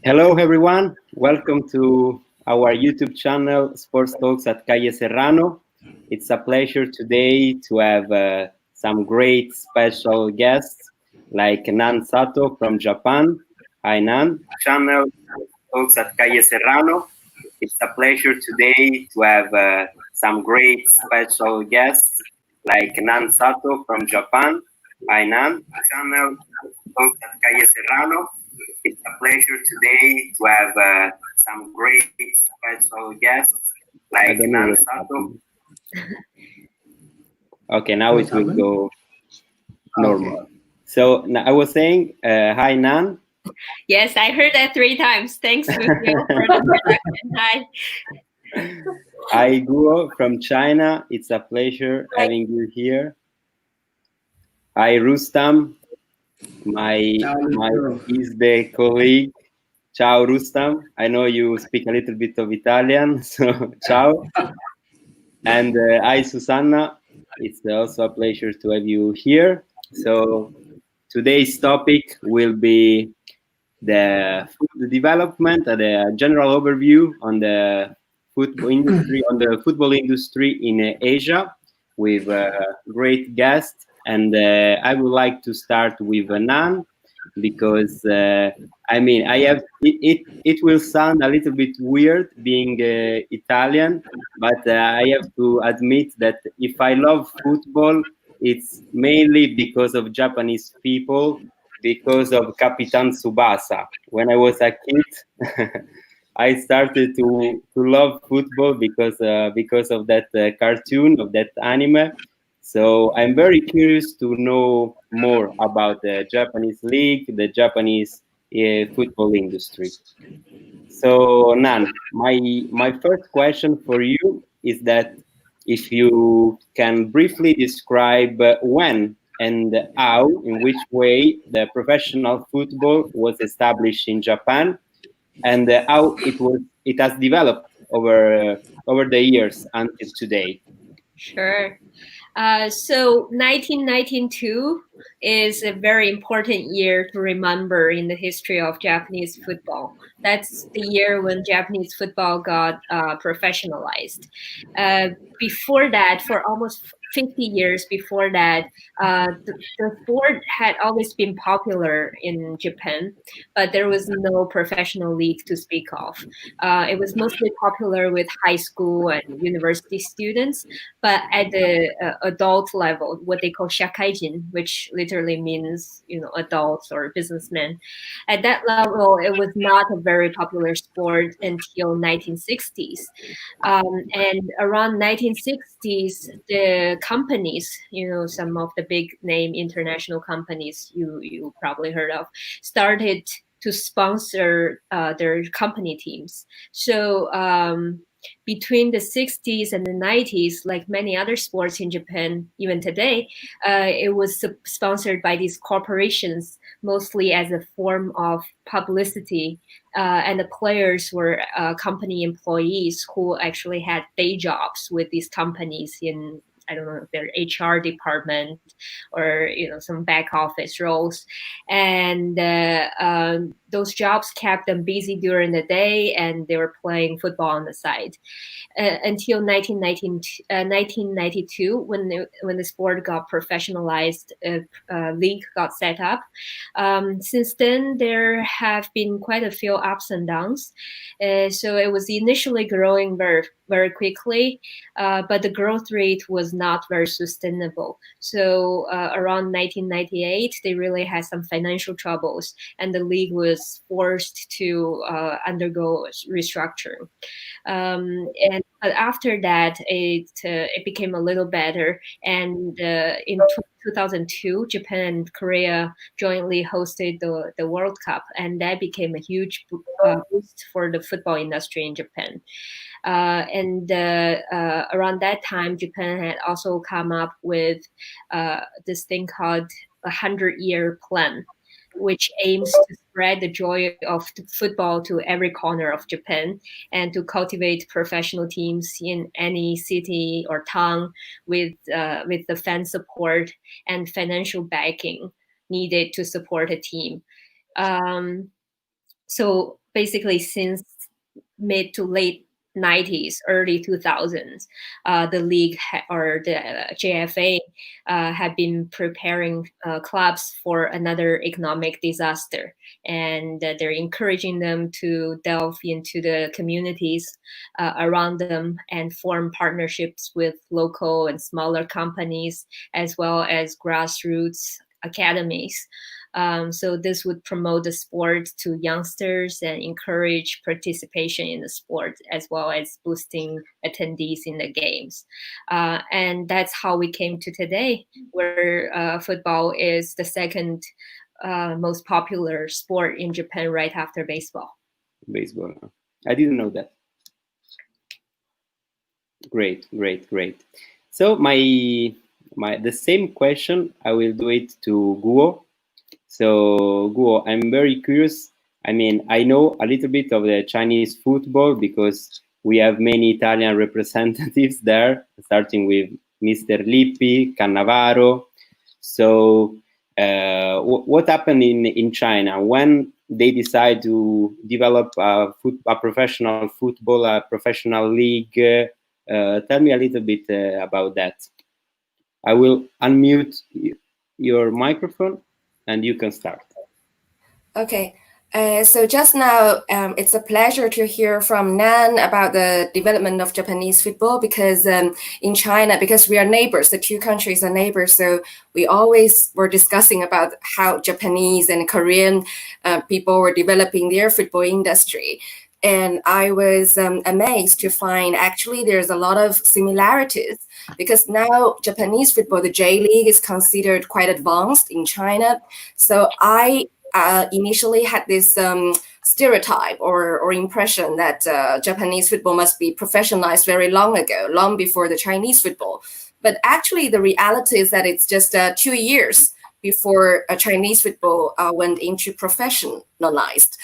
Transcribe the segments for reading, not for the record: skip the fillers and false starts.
Hello, everyone. Welcome to our YouTube channel, Sports Talks at Calle Serrano. It's a pleasure today to have some great special guests like Nan Sato from Japan. Hi, Nan. Channel Talks at Calle Serrano. It's a pleasure today to have some great special guests like Nan Sato from Japan. Hi, Nan. Channel Talks at Calle Serrano. It's a pleasure today to have some great special guests like Nan Sato. Okay, now it will go normal. Okay. So I was saying, hi, Nan. Yes, I heard that 3 times. Thanks, Lucio, for the introduction. Hi. Hi, Guo from China. It's a pleasure having you here. Hi, Rustam. My is the colleague. Ciao, Rustam. I know you speak a little bit of Italian, so ciao. And hi, Susanah. It's also a pleasure to have you here. So today's topic will be the development, the general overview on the football industry in Asia with great guests. And I would like to start with Nan because I mean it will sound a little bit weird being Italian, but I have to admit that if I love football, it's mainly because of Japanese people, because of Capitan Tsubasa. When I was a kid, I started to love football because of that cartoon, of that anime. So I'm very curious to know more about the Japanese league, the Japanese football industry. So Nan, my first question for you is that if you can briefly describe when and how, in which way the professional football was established in Japan, and how it has developed over the years until today. Sure. So 1992 is a very important year to remember in the history of Japanese football. That's the year when Japanese football got professionalized. Before that, for almost 50 years before that, the sport had always been popular in Japan, but there was no professional league to speak of. It was mostly popular with high school and university students, but at the adult level, what they call shakaijin, which literally means adults or businessmen, at that level, it was not a very popular sport until 1960s. And around 1960s, the companies, some of the big name international companies you probably heard of, started to sponsor their company teams. So between the 60s and the 90s, like many other sports in Japan, even today, it was sponsored by these corporations, mostly as a form of publicity. And the players were company employees who actually had day jobs with these companies in, I don't know, their HR department or some back office roles, and those jobs kept them busy during the day, and they were playing football on the side until 1992, when the sport got professionalized, league got set up. Since then, there have been quite a few ups and downs. So it was initially growing very, very quickly, but the growth rate was not very sustainable. So around 1998, they really had some financial troubles, and the league was forced to undergo restructuring. But after that, it became a little better, and in 2002, Japan and Korea jointly hosted the World Cup, and that became a huge boost for the football industry in Japan. And around that time, Japan had also come up with this thing called a 100-year plan, which aims to spread the joy of football to every corner of Japan and to cultivate professional teams in any city or town with the fan support and financial backing needed to support a team. So basically since mid to late 90s, early 2000s, the league or the JFA had been preparing clubs for another economic disaster, and they're encouraging them to delve into the communities around them and form partnerships with local and smaller companies, as well as grassroots academies. So this would promote the sport to youngsters and encourage participation in the sport, as well as boosting attendees in the games. And that's how we came to today, where football is the second most popular sport in Japan right after baseball. Baseball. I didn't know that. Great. So the same question, I will do it to Guo. So Guo, I'm very curious. I mean, I know a little bit of the Chinese football because we have many Italian representatives there, starting with Mr. Lippi, Cannavaro. So what happened in China when they decide to develop a professional football, a professional league? Tell me a little bit about that. I will unmute your microphone and you can start. Okay. So just now, it's a pleasure to hear from Nan about the development of Japanese football because in China, because we are neighbors, the two countries are neighbors, so we always were discussing about how Japanese and Korean people were developing their football industry. And I was amazed to find actually there's a lot of similarities because now Japanese football, the J League, is considered quite advanced in China. So I initially had this stereotype or impression that Japanese football must be professionalized very long ago, long before the Chinese football. But actually, the reality is that it's just 2 years before Chinese football went into professionalized.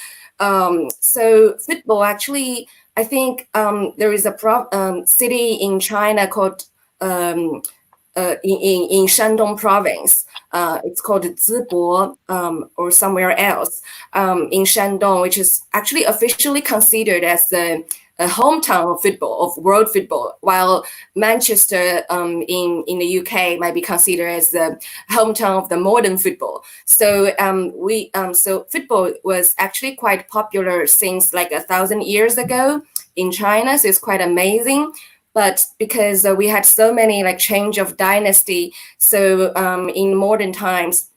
So football actually, I think there is a city in China called in Shandong province. It's called Zibo or somewhere else in Shandong, which is actually officially considered as the hometown of football, of world football, while Manchester in the UK might be considered as the hometown of the modern football. So so football was actually quite popular since like 1,000 years ago in China. So it's quite amazing. But because we had so many like change of dynasty, so in modern times,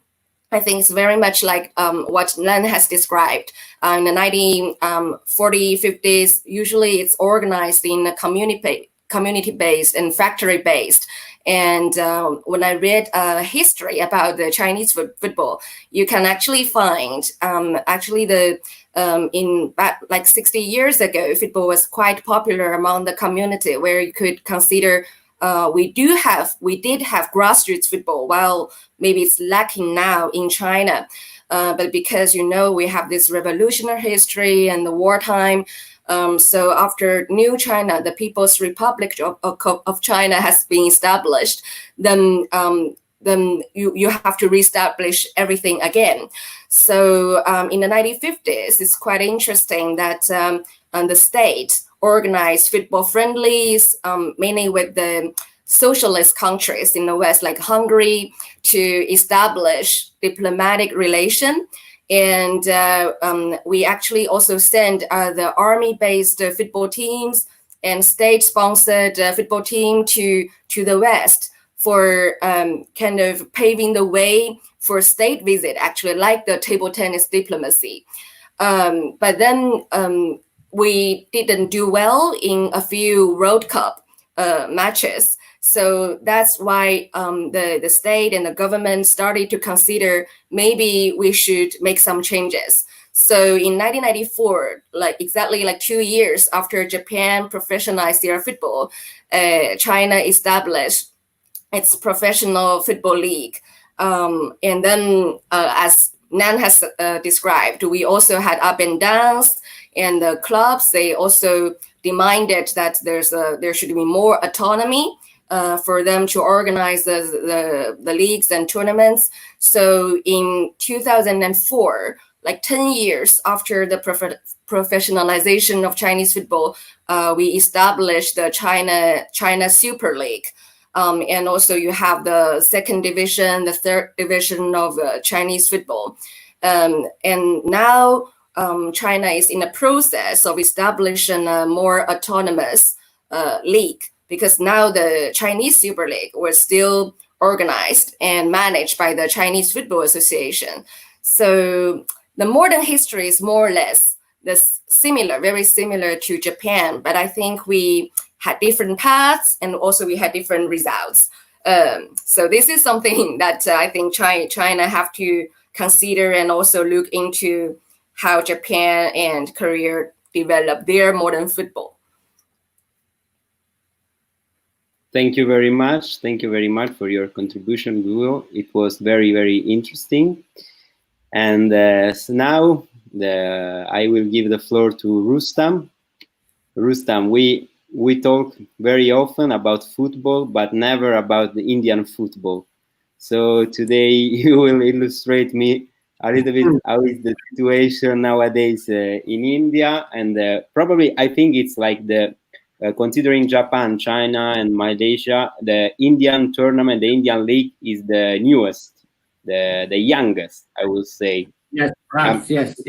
I think it's very much like what Nan has described. In the 1940s, 50s, usually it's organized in a community-based and factory-based. And when I read history about the Chinese football, you can actually find actually the in like 60 years ago, football was quite popular among the community, where you could consider we did have grassroots football, while maybe it's lacking now in China. But because, we have this revolutionary history and the wartime, so after New China, the People's Republic of China has been established, then you have to reestablish everything again. So in the 1950s, it's quite interesting that the state organized football friendlies, mainly with the socialist countries in the West, like Hungary, to establish diplomatic relation. And we actually also send the army-based football teams and state-sponsored football team to the West for kind of paving the way for state visit, actually, like the table tennis diplomacy. But then we didn't do well in a few World Cup matches. So that's why the state and the government started to consider maybe we should make some changes. So in 1994, exactly 2 years after Japan professionalized their football, China established its professional football league. And then as Nan has described, we also had up and downs, and the clubs, they also demanded that there should be more autonomy for them to organize the leagues and tournaments. So in 2004, like 10 years after the professionalization of Chinese football, we established the China Super League. And also you have the second division, the third division of Chinese football. And now China is in the process of establishing a more autonomous league, because now the Chinese Super League was still organized and managed by the Chinese Football Association. So the modern history is more or less very similar to Japan, but I think we had different paths and also we had different results. So this is something that I think China have to consider and also look into how Japan and Korea develop their modern football. Thank you very much. Thank you very much for your contribution, Guo. It was very, very interesting. And so now I will give the floor to Rustam. Rustam, we talk very often about football, but never about the Indian football. So today you will illustrate me a little bit how is the situation nowadays in India, and probably I think it's like the considering Japan, China, and Malaysia, the Indian tournament, the Indian league is the newest, the youngest, I will say. Yes, perhaps, yes.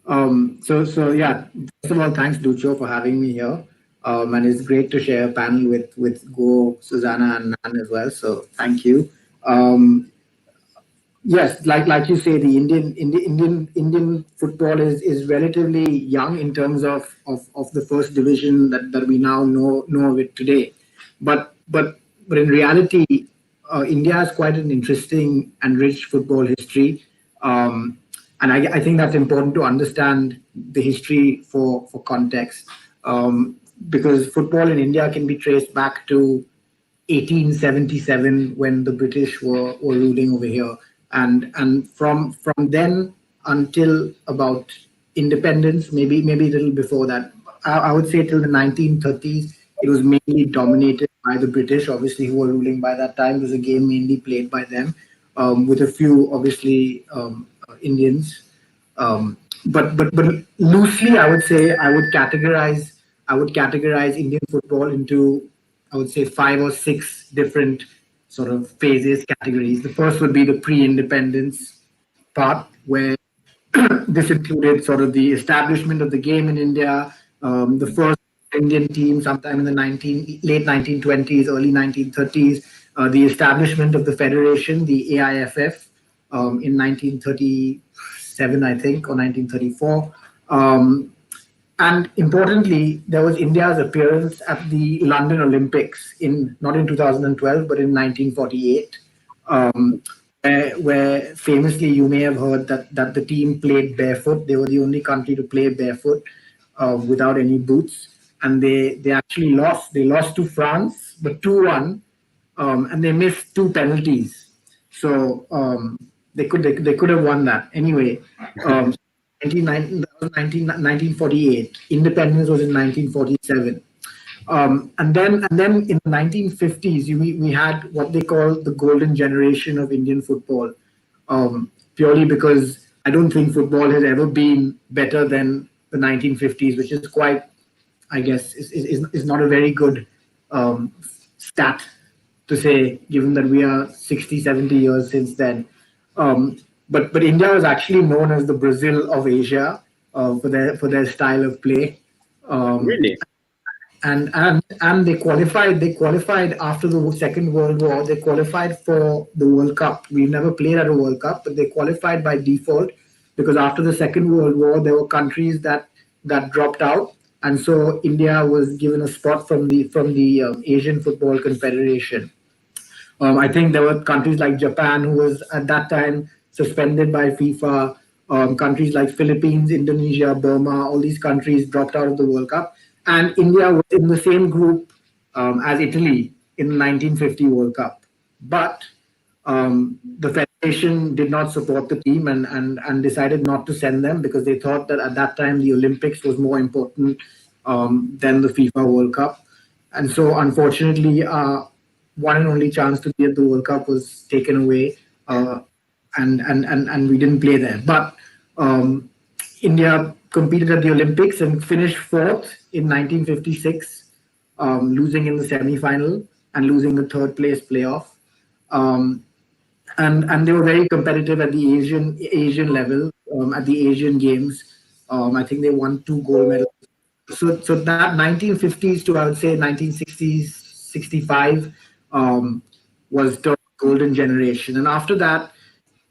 So yeah, first of all, thanks Ducho for having me here. And it's great to share a panel with Guo, Susanah, and Nan as well. So thank you. Yes, like you say, the Indian football is relatively young in terms of the first division that we now know of it today. But in reality, India has quite an interesting and rich football history. And I think that's important to understand the history for context, because football in India can be traced back to 1877 when the British were ruling over here, and from then until about independence, maybe a little before that, I would say till the 1930s, it was mainly dominated by the British, obviously, who were ruling by that time. It was a game mainly played by them, with a few obviously Indians. But loosely, I would say I would categorize Indian football into, I would say, 5 or 6 different sort of phases, categories. The first would be the pre-independence part, where this included sort of the establishment of the game in India, the first Indian team sometime in the late 1920s, early 1930s, the establishment of the federation, the AIFF, in 1937, I think, or 1934. And importantly, there was India's appearance at the London Olympics not in 2012, but in 1948, where famously you may have heard that the team played barefoot. They were the only country to play barefoot without any boots. And they actually lost. They lost to France, but 2-1, and they missed 2 penalties. So they could have won that. Anyway, 1948. Independence was in 1947. And then in the 1950s, we had what they call the golden generation of Indian football, purely because I don't think football has ever been better than the 1950s, which is quite, I guess, is not a very good stat to say, given that we are 60, 70 years since then. But India was actually known as the Brazil of Asia for their style of play. Really? And they qualified after the Second World War. They qualified for the World Cup. We never played at a World Cup, but they qualified by default, because after the Second World War, there were countries that dropped out, and so India was given a spot from the Asian Football Confederation. I think there were countries like Japan, who was at that time suspended by FIFA. Countries like Philippines, Indonesia, Burma, all these countries dropped out of the World Cup. And India was in the same group as Italy in the 1950 World Cup. But the federation did not support the team and decided not to send them, because they thought that at that time the Olympics was more important than the FIFA World Cup. And so unfortunately, one and only chance to be at the World Cup was taken away, and we didn't play there. But India competed at the Olympics and finished fourth in 1956, losing in the semi-final and losing the third place playoff. And they were very competitive at the Asian level, at the Asian Games. I think they won 2 gold medals. So that 1950s to, I would say, 1960s, 65 was the golden generation. And after that,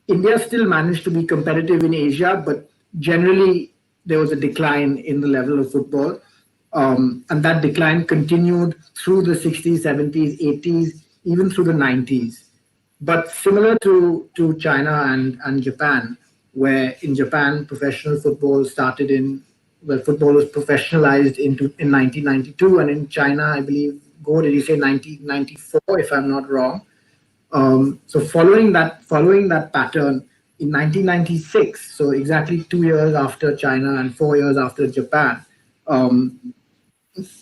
India still managed to be competitive in Asia, but generally there was a decline in the level of football. And that decline continued through the 60s, 70s, 80s, even through the 90s. But similar to China and Japan, where in Japan professional football started football was professionalized in 1992, and in China, I believe, Go, did you say 1994, if I'm not wrong? So following that pattern, in 1996, so exactly 2 years after China and 4 years after Japan,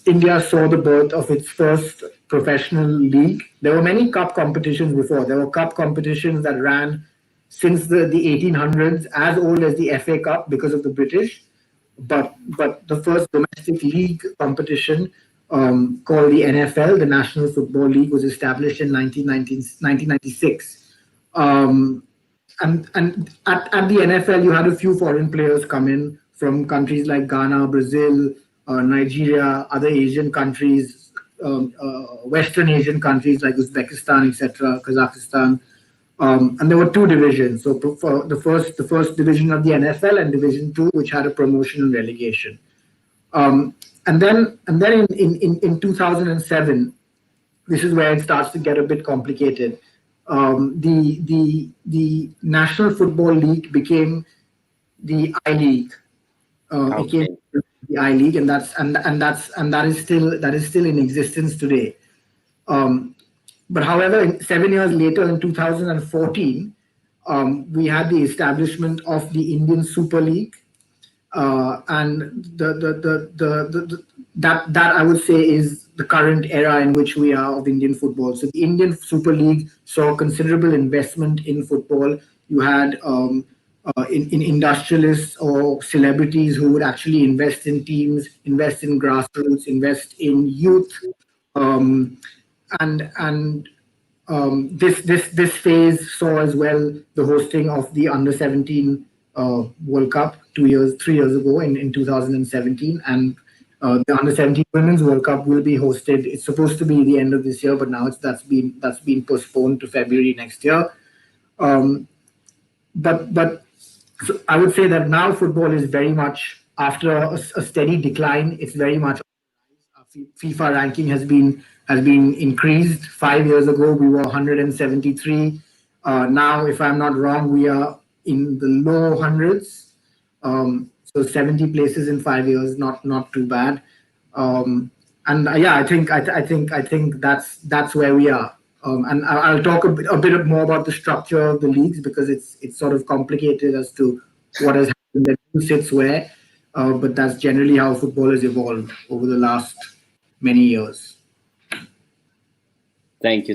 India saw the birth of its first professional league. There were many cup competitions before. There were cup competitions that ran since the 1800s, as old as the FA Cup because of the British. But the first domestic league competition, called the NFL, the National Football League, was established in 1996. And at the NFL, you had a few foreign players come in from countries like Ghana, Brazil, Nigeria, other Asian countries, Western Asian countries like Uzbekistan, etc., Kazakhstan. And there were 2 divisions. So for the first division of the NFL and Division 2, which had a promotion and relegation. And then in 2007, this is where it starts to get a bit complicated. The National Football League became the I League. It came the I League, and that is still in existence today. But however, 7 years later, in 2014, we had the establishment of the Indian Super League, and that I would say is the current era in which we are of Indian football. So the Indian Super League saw considerable investment in football. You had in industrialists or celebrities who would actually invest in teams, invest in grassroots, invest in youth, this phase saw as well the hosting of the under-17 World Cup 3 years ago in 2017, and the under-17 Women's World Cup will be hosted. It's supposed to be the end of this year, but now that's been postponed to February next year. But so I would say that now football is very much, after a steady decline, it's very much. FIFA ranking has been increased. 5 years ago, we were 173. Now, if I'm not wrong, we are in the low hundreds. So 70 places in 5 years, not too bad. I think that's where we are. And I'll talk a bit more about the structure of the leagues, because it's sort of complicated as to what has happened and who sits where. But that's generally how football has evolved over the last many years. Thank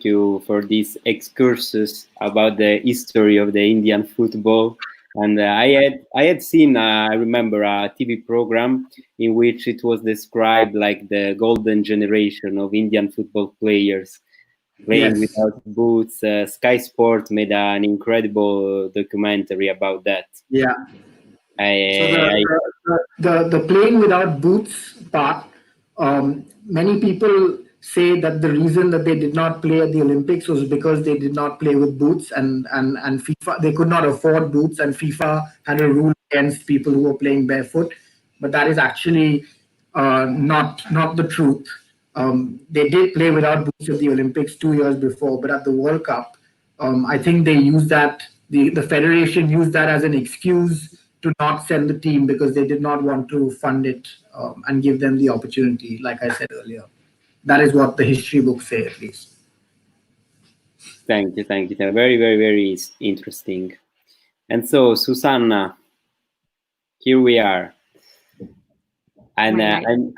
you for these excursus about the history of the Indian football. And I had seen, I remember, a TV program in which it was described like the golden generation of Indian football players playing without boots. Sky Sport made an incredible documentary about that. Yeah. The playing without boots part, many people say that the reason that they did not play at the Olympics was because they did not play with boots, and FIFA, they could not afford boots, and FIFA had a rule against people who were playing barefoot. But that is actually not the truth. They did play without boots at the Olympics 2 years before, but at the World Cup, I think they used that, the federation used that as an excuse to not send the team, because they did not want to fund it and give them the opportunity, like I said earlier. That is what the history books say, at least. Thank you. Very, very, very interesting. And so, Susanah, here we are. And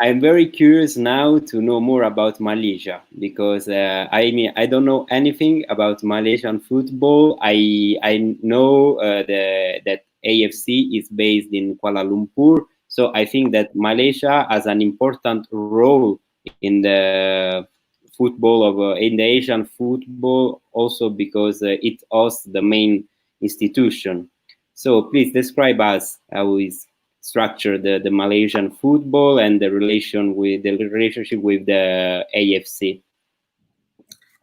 I'm very curious now to know more about Malaysia, because I don't know anything about Malaysian football. I know that AFC is based in Kuala Lumpur. So I think that Malaysia has an important role in the football of in the Asian football, also because it hosts the main institution. So please describe us how is structured the Malaysian football and the relationship with the AFC.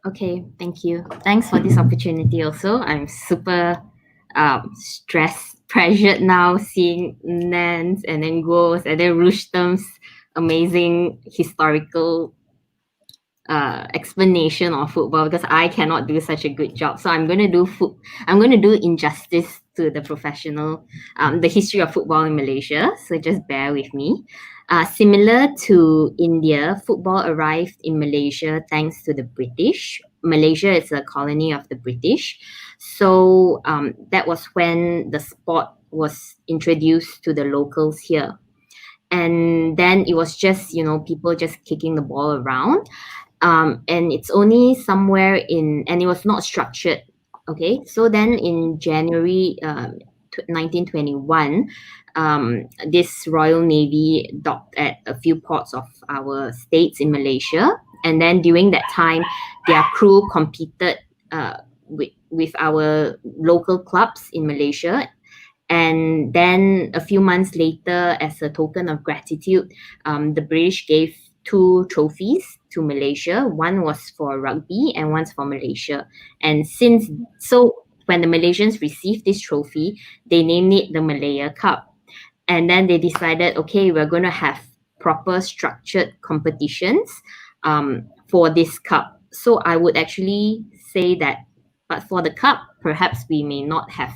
Okay, thank you. Thanks for this opportunity also. I'm super stressed, pressured now, seeing Nan's and then Guo's and then Rustam's amazing historical explanation of football, because I cannot do such a good job. So I'm going to do injustice to the professional, the history of football in Malaysia. So just bear with me. Similar to India, football arrived in Malaysia thanks to the British. Malaysia is a colony of the British. So that was when the sport was introduced to the locals here. And then it was just, people just kicking the ball around. And it's only somewhere and it was not structured. Okay, so then in January 1921, this Royal Navy docked at a few ports of our states in Malaysia. And then during that time, their crew competed with our local clubs in Malaysia. And then a few months later, as a token of gratitude, the British gave 2 trophies to Malaysia. One was for rugby and one's for Malaysia. And when the Malaysians received this trophy, they named it the Malaya Cup. And then they decided, okay, we're going to have proper structured competitions for this cup. So I would actually say that, but for the cup, perhaps we may not have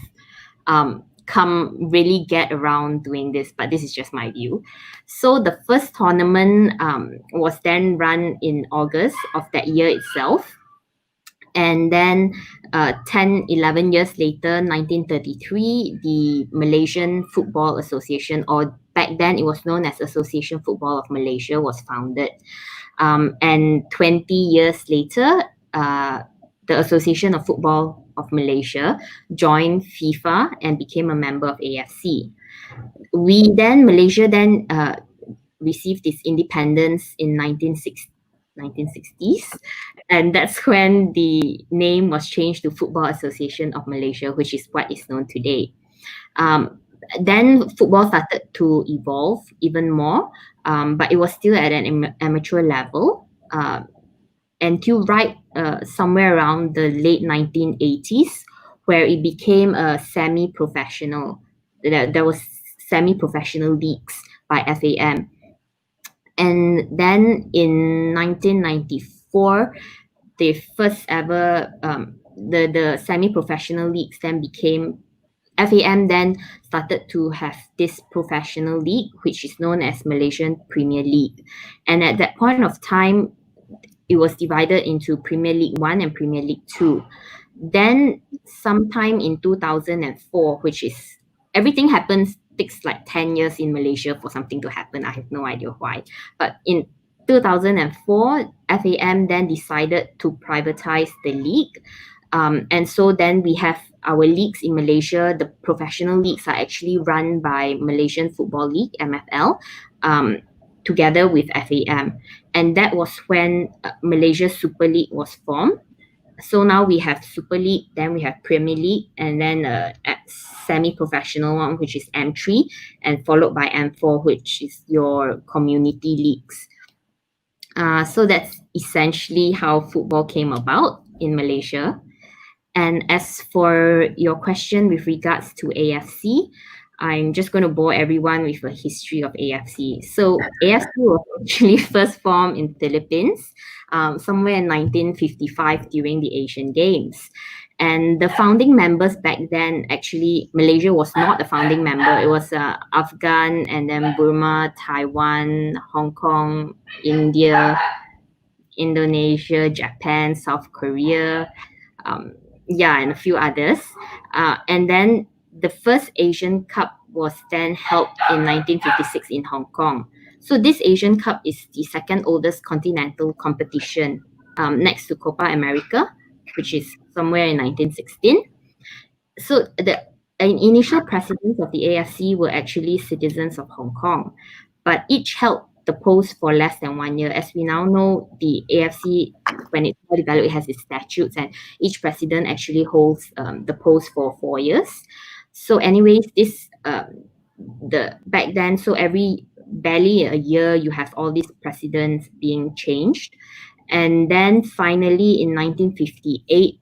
get around doing this, but this is just my view. So the first tournament was then run in August of that year itself. And then 11 years later, 1933, the Malaysian Football Association, or back then it was known as Association Football of Malaysia, was founded. And 20 years later, the Association of Football of Malaysia joined FIFA and became a member of AFC. Malaysia then received its independence in 1960s, and that's when the name was changed to Football Association of Malaysia, which is what is known today. Then football started to evolve even more, but it was still at an amateur level. Until somewhere around the late 1980s, where it became a semi-professional. There was semi-professional leagues by FAM. And then in 1994, the first ever, the semi-professional leagues then became, FAM then started to have this professional league, which is known as Malaysian Premier League. And at that point of time, it was divided into Premier League 1 and Premier League 2. Then sometime in 2004, which is, everything takes like 10 years in Malaysia for something to happen. I have no idea why. But in 2004, FAM then decided to privatize the league. And so then we have our leagues in Malaysia. The professional leagues are actually run by Malaysian Football League, MFL, together with FAM. And that was when Malaysia Super League was formed. So now we have Super League, then we have Premier League, and then a semi-professional one, which is M3, and followed by M4, which is your community leagues. So that's essentially how football came about in Malaysia. And as for your question with regards to AFC, I'm just going to bore everyone with a history of AFC. So AFC was actually first formed in Philippines, somewhere in 1955 during the Asian Games. And the founding members back then, actually, Malaysia was not a founding member. It was Afghan, and then Burma, Taiwan, Hong Kong, India, Indonesia, Japan, South Korea, and a few others. And then the first Asian Cup was then held in 1956 in Hong Kong. So this Asian Cup is the second oldest continental competition, next to Copa America, which is somewhere in 1916. So initial presidents of the AFC were actually citizens of Hong Kong, but each held the post for less than 1 year. As we now know, the AFC, when it's more developed, it has its statutes, and each president actually holds the post for 4 years. So anyways, this back then, so every barely a year, you have all these presidents being changed. And then finally in 1958,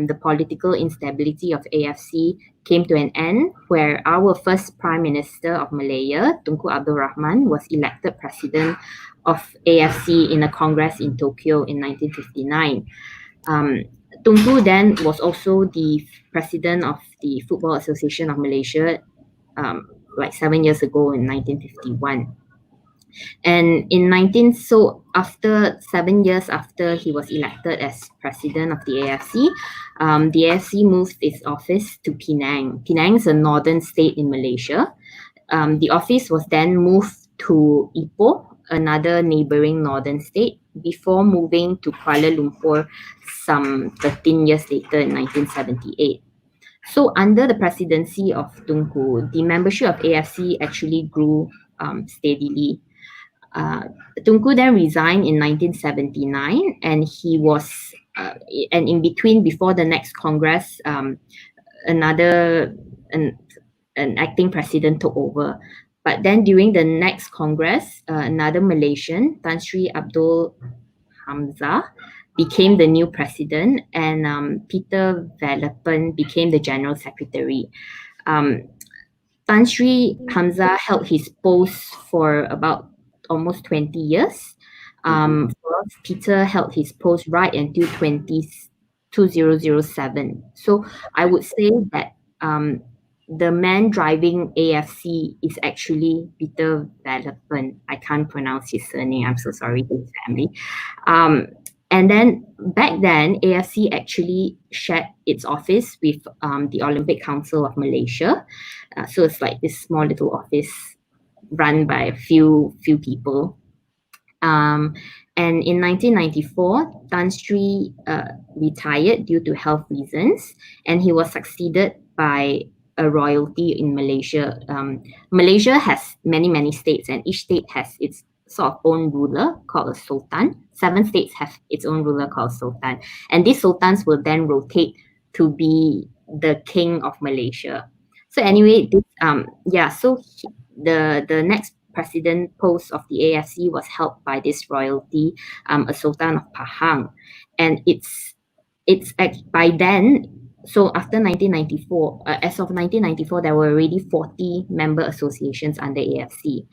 the political instability of AFC came to an end, where our first Prime Minister of Malaya, Tunku Abdul Rahman, was elected president of AFC in a congress in Tokyo in 1959. Tunku then was also the president of the Football Association of Malaysia, like 7 years ago in 1951. And so after 7 years after he was elected as president of the AFC moved its office to Penang. Penang is a northern state in Malaysia. The office was then moved to Ipoh, another neighboring northern state, before moving to Kuala Lumpur some 13 years later in 1978. So under the presidency of Tunku, the membership of AFC actually grew steadily. Tunku then resigned in 1979, and he was, and in between, before the next Congress, an acting president took over. But then during the next Congress, another Malaysian, Tan Sri Abdul Hamzah, became the new president, and Peter Velapen became the general secretary. Tan Sri Hamzah held his post for about almost 20 years. Peter held his post right until 2007. So I would say that the man driving AFC is actually Peter Velapen. I can't pronounce his surname. I'm so sorry to his family. And then back then, AFC actually shared its office with the Olympic Council of Malaysia. So it's like this small little office run by a few people. And in 1994, Tan Sri retired due to health reasons, and he was succeeded by a royalty in Malaysia. Malaysia has many states, and each state has its sort of own ruler called a sultan. 7 states have its own ruler called sultan, and these sultans will then rotate to be the king of Malaysia. So anyway, this the next president post of the AFC was held by this royalty, a sultan of Pahang, and it's by then. So after 1994, as of 1994, there were already 40 member associations under AFC.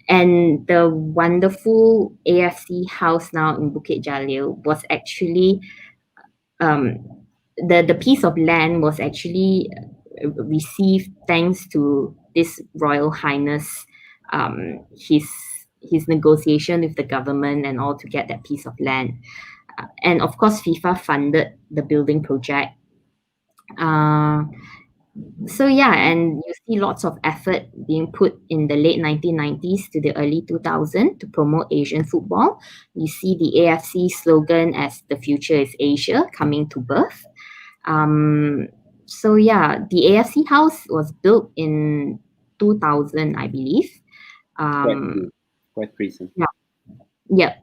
And the wonderful AFC house now in Bukit Jalil was actually, the piece of land was actually received thanks to this Royal Highness, his negotiation with the government and all to get that piece of land. And of course, FIFA funded the building project. So yeah, and you see lots of effort being put in the late 1990s to the early 2000s to promote Asian football. You see the AFC slogan as "The future is Asia" coming to birth. So yeah, the AFC house was built in 2000, I believe. Quite recent. Yeah.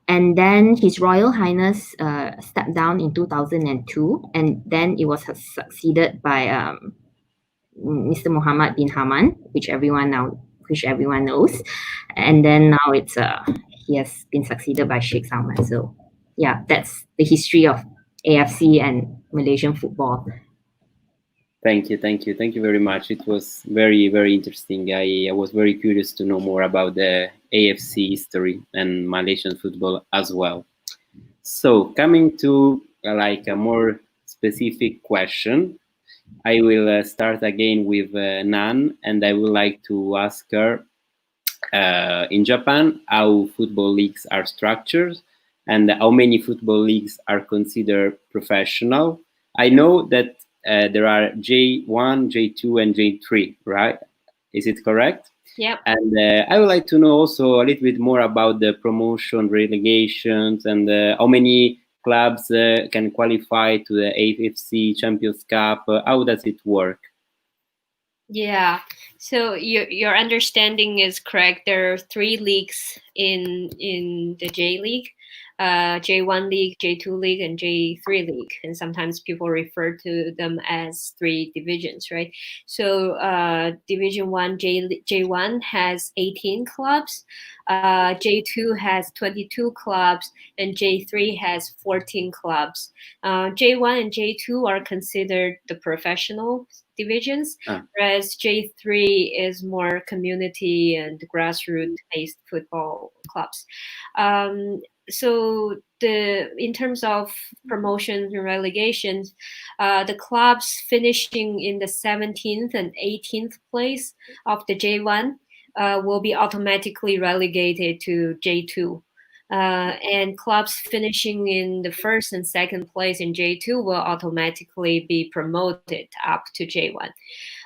And then His Royal Highness stepped down in 2002, and then it was succeeded by Mr. Muhammad bin Haman, which everyone knows, and then now he has been succeeded by Sheikh Salman. So yeah, that's the history of AFC and Malaysian football. Thank you very much. It was very, very interesting. I was very curious to know more about the AFC history and Malaysian football as well. So coming to like a more specific question, I will start again with Nan, and I would like to ask her in Japan how football leagues are structured and how many football leagues are considered professional. I know that there are J1, J2, and J3, right? Is it correct? Yep. And I would like to know also a little bit more about the promotion, relegations, and how many clubs can qualify to the AFC Champions Cup? How does it work? Yeah, so your understanding is correct. There are 3 leagues in the J League, J1 League, J2 League, and J3 League, and sometimes people refer to them as 3 divisions, right? So Division 1 J1 has 18 clubs, J2 has 22 clubs, and J3 has 14 clubs. J1 and J2 are considered the professional divisions, whereas J3 is more community and grassroots-based football clubs. So in terms of promotions and relegations, the clubs finishing in the 17th and 18th place of the J1 will be automatically relegated to J2. And clubs finishing in the 1st and 2nd place in J2 will automatically be promoted up to J1.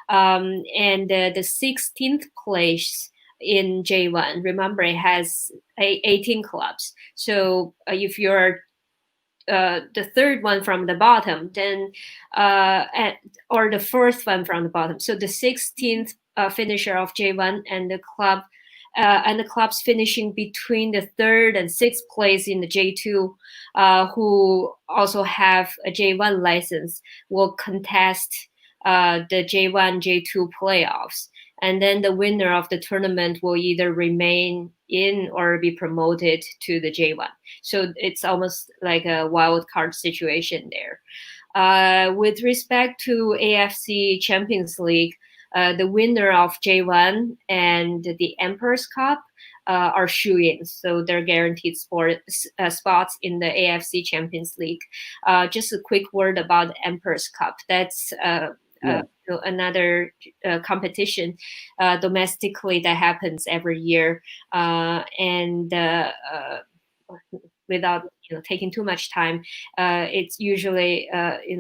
And the 16th place in J1, remember, it has 18 clubs. So if you're the 3rd one from the bottom, then or the 4th one from the bottom, so the 16th finisher of J1 and the clubs finishing between the 3rd and 6th place in the J2, who also have a J1 license, will contest the J1, J2 playoffs. And then the winner of the tournament will either remain in or be promoted to the J1. So it's almost like a wild card situation there. With respect to AFC Champions League, the winner of J1 and the Emperor's Cup are shoe-ins, so they're guaranteed spots in the AFC Champions League. Just a quick word about the Emperor's Cup. That's another competition domestically that happens every year, and without taking too much time, it's usually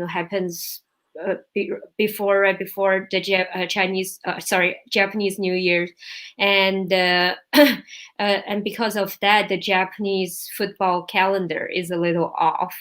happens right before the Japanese New Year, and and because of that, the Japanese football calendar is a little off.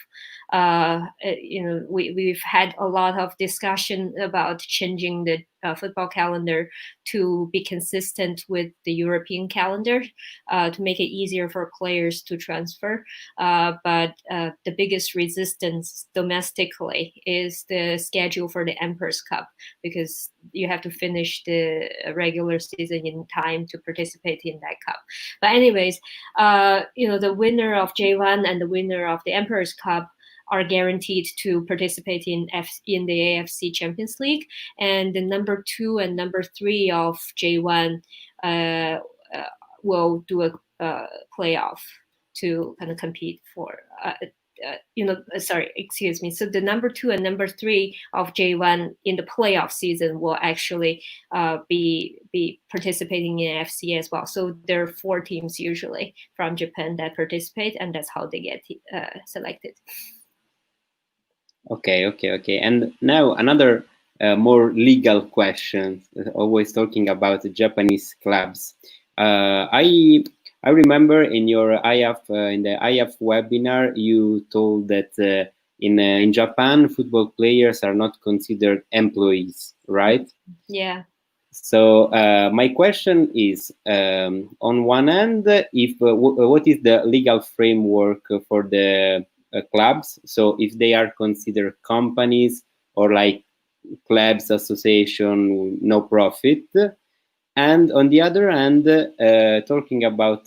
We've had a lot of discussion about changing the football calendar to be consistent with the European calendar, to make it easier for players to transfer. But the biggest resistance domestically is the schedule for the Emperor's Cup, because you have to finish the regular season in time to participate in that cup. But anyways, the winner of J1 and the winner of the Emperor's Cup are guaranteed to participate in the AFC Champions League, and the number 2 and number 3 of J1 will do a playoff to kind of compete for. So the number 2 and number 3 of J1 in the playoff season will actually be participating in AFC as well. So there are 4 teams usually from Japan that participate, and that's how they get selected. Okay. And now another more legal question. Always talking about the Japanese clubs. I remember in your in the IF webinar, you told that in Japan, football players are not considered employees, right? Yeah. So my question is, on one hand, if what is the legal framework for the clubs? So if they are considered companies or like clubs, association, no profit. And on the other hand, talking about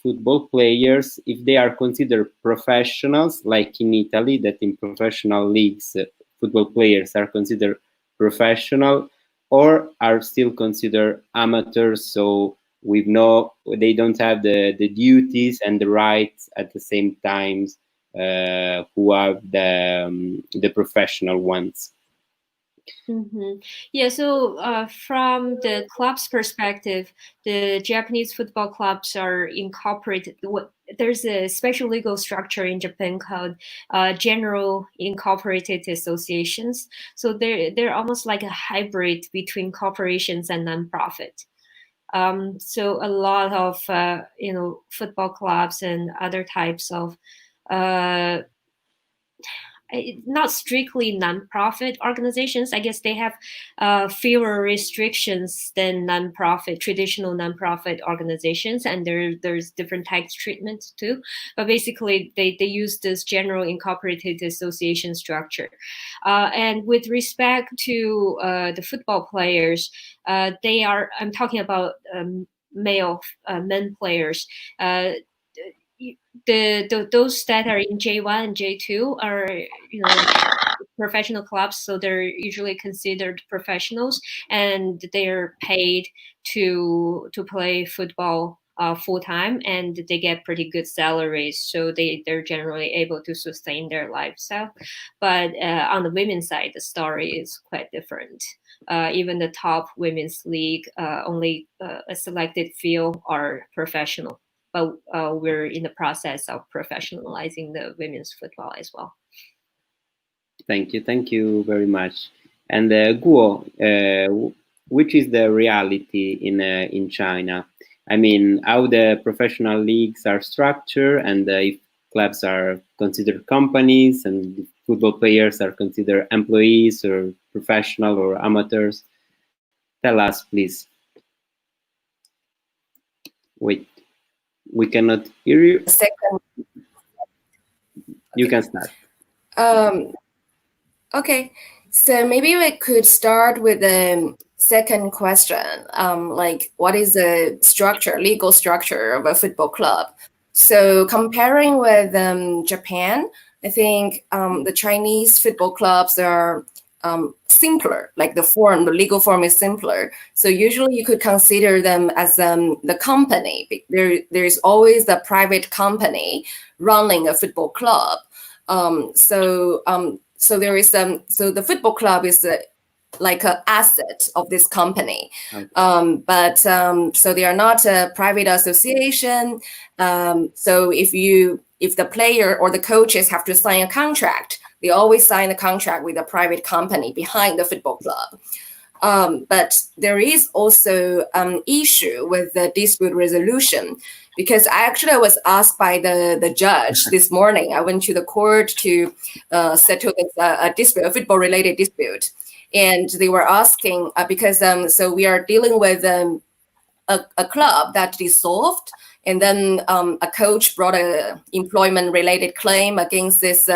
football players, if they are considered professionals, like in Italy, that in professional leagues, football players are considered professional, or are still considered amateurs, so they don't have the duties and the rights at the same time who are the professional ones. Mm-hmm. Yeah, so from the club's perspective, the Japanese football clubs are incorporated. There's a special legal structure in Japan called General Incorporated Associations. So they're almost like a hybrid between corporations and nonprofit. So a lot of football clubs and other types of not strictly nonprofit organizations. I guess they have fewer restrictions than traditional nonprofit organizations, and there's different tax treatments too. But basically, they use this general incorporated association structure. And with respect to the football players, I'm talking about men players. Those that are in J1 and J2 are professional clubs, so they're usually considered professionals, and they're paid to play football full time, and they get pretty good salaries, so they're generally able to sustain their lifestyle. But on the women's side, the story is quite different. Even the top women's league, only a selected few are professional. But we're in the process of professionalizing the women's football as well. Thank you very much. And Guo, which is the reality in China? I mean, how the professional leagues are structured, and if clubs are considered companies, and football players are considered employees or professional or amateurs. Tell us, please. Wait. We cannot hear you. Second. You can start. Okay, so maybe we could start with the second question. Like, what is the legal structure of a football club? So comparing with Japan, I think the Chinese football clubs are simpler, like the legal form is simpler. So usually you could consider them as the company. There's always a private company running a football club. So the football club is like an asset of this company. Okay. So they are not a private association. So if the player or the coaches have to sign a contract, they always sign a contract with a private company behind the football club. But there is also an issue with the dispute resolution, because I was asked by the judge this morning. I went to the court to settle a football-related dispute. And they were asking, because so we are dealing with a club that dissolved, and then a coach brought an employment-related claim against this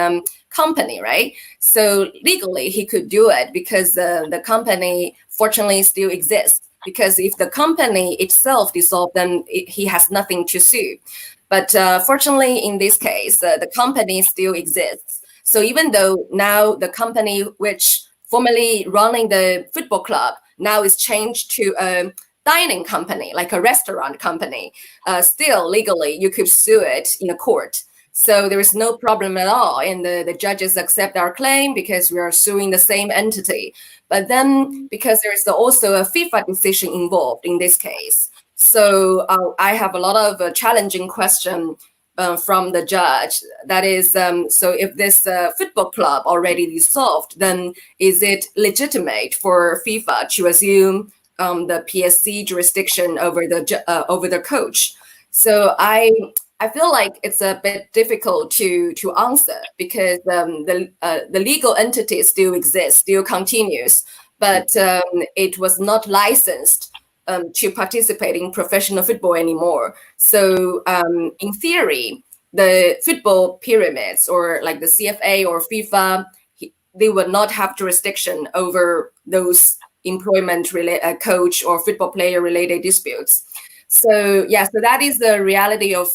company, right? So legally, he could do it because the company, fortunately, still exists. Because if the company itself dissolved, then he has nothing to sue. But fortunately, in this case, the company still exists. So even though now the company which formerly running the football club now is changed to a dining company, like a restaurant company, still legally you could sue it in a court. So there is no problem at all, and the judges accept our claim because we are suing the same entity. But then, because there is also a FIFA decision involved in this case, so I have a lot of challenging question from the judge. That is, so if this football club already dissolved, then is it legitimate for FIFA to assume the PSC jurisdiction over the coach? So I feel like it's a bit difficult to answer, because the legal entity still exists, still continues, but it was not licensed to participate in professional football anymore. So in theory, the football pyramids, or like the CFA or FIFA, they would not have jurisdiction over those employment-related coach or football player-related disputes. So so that is the reality of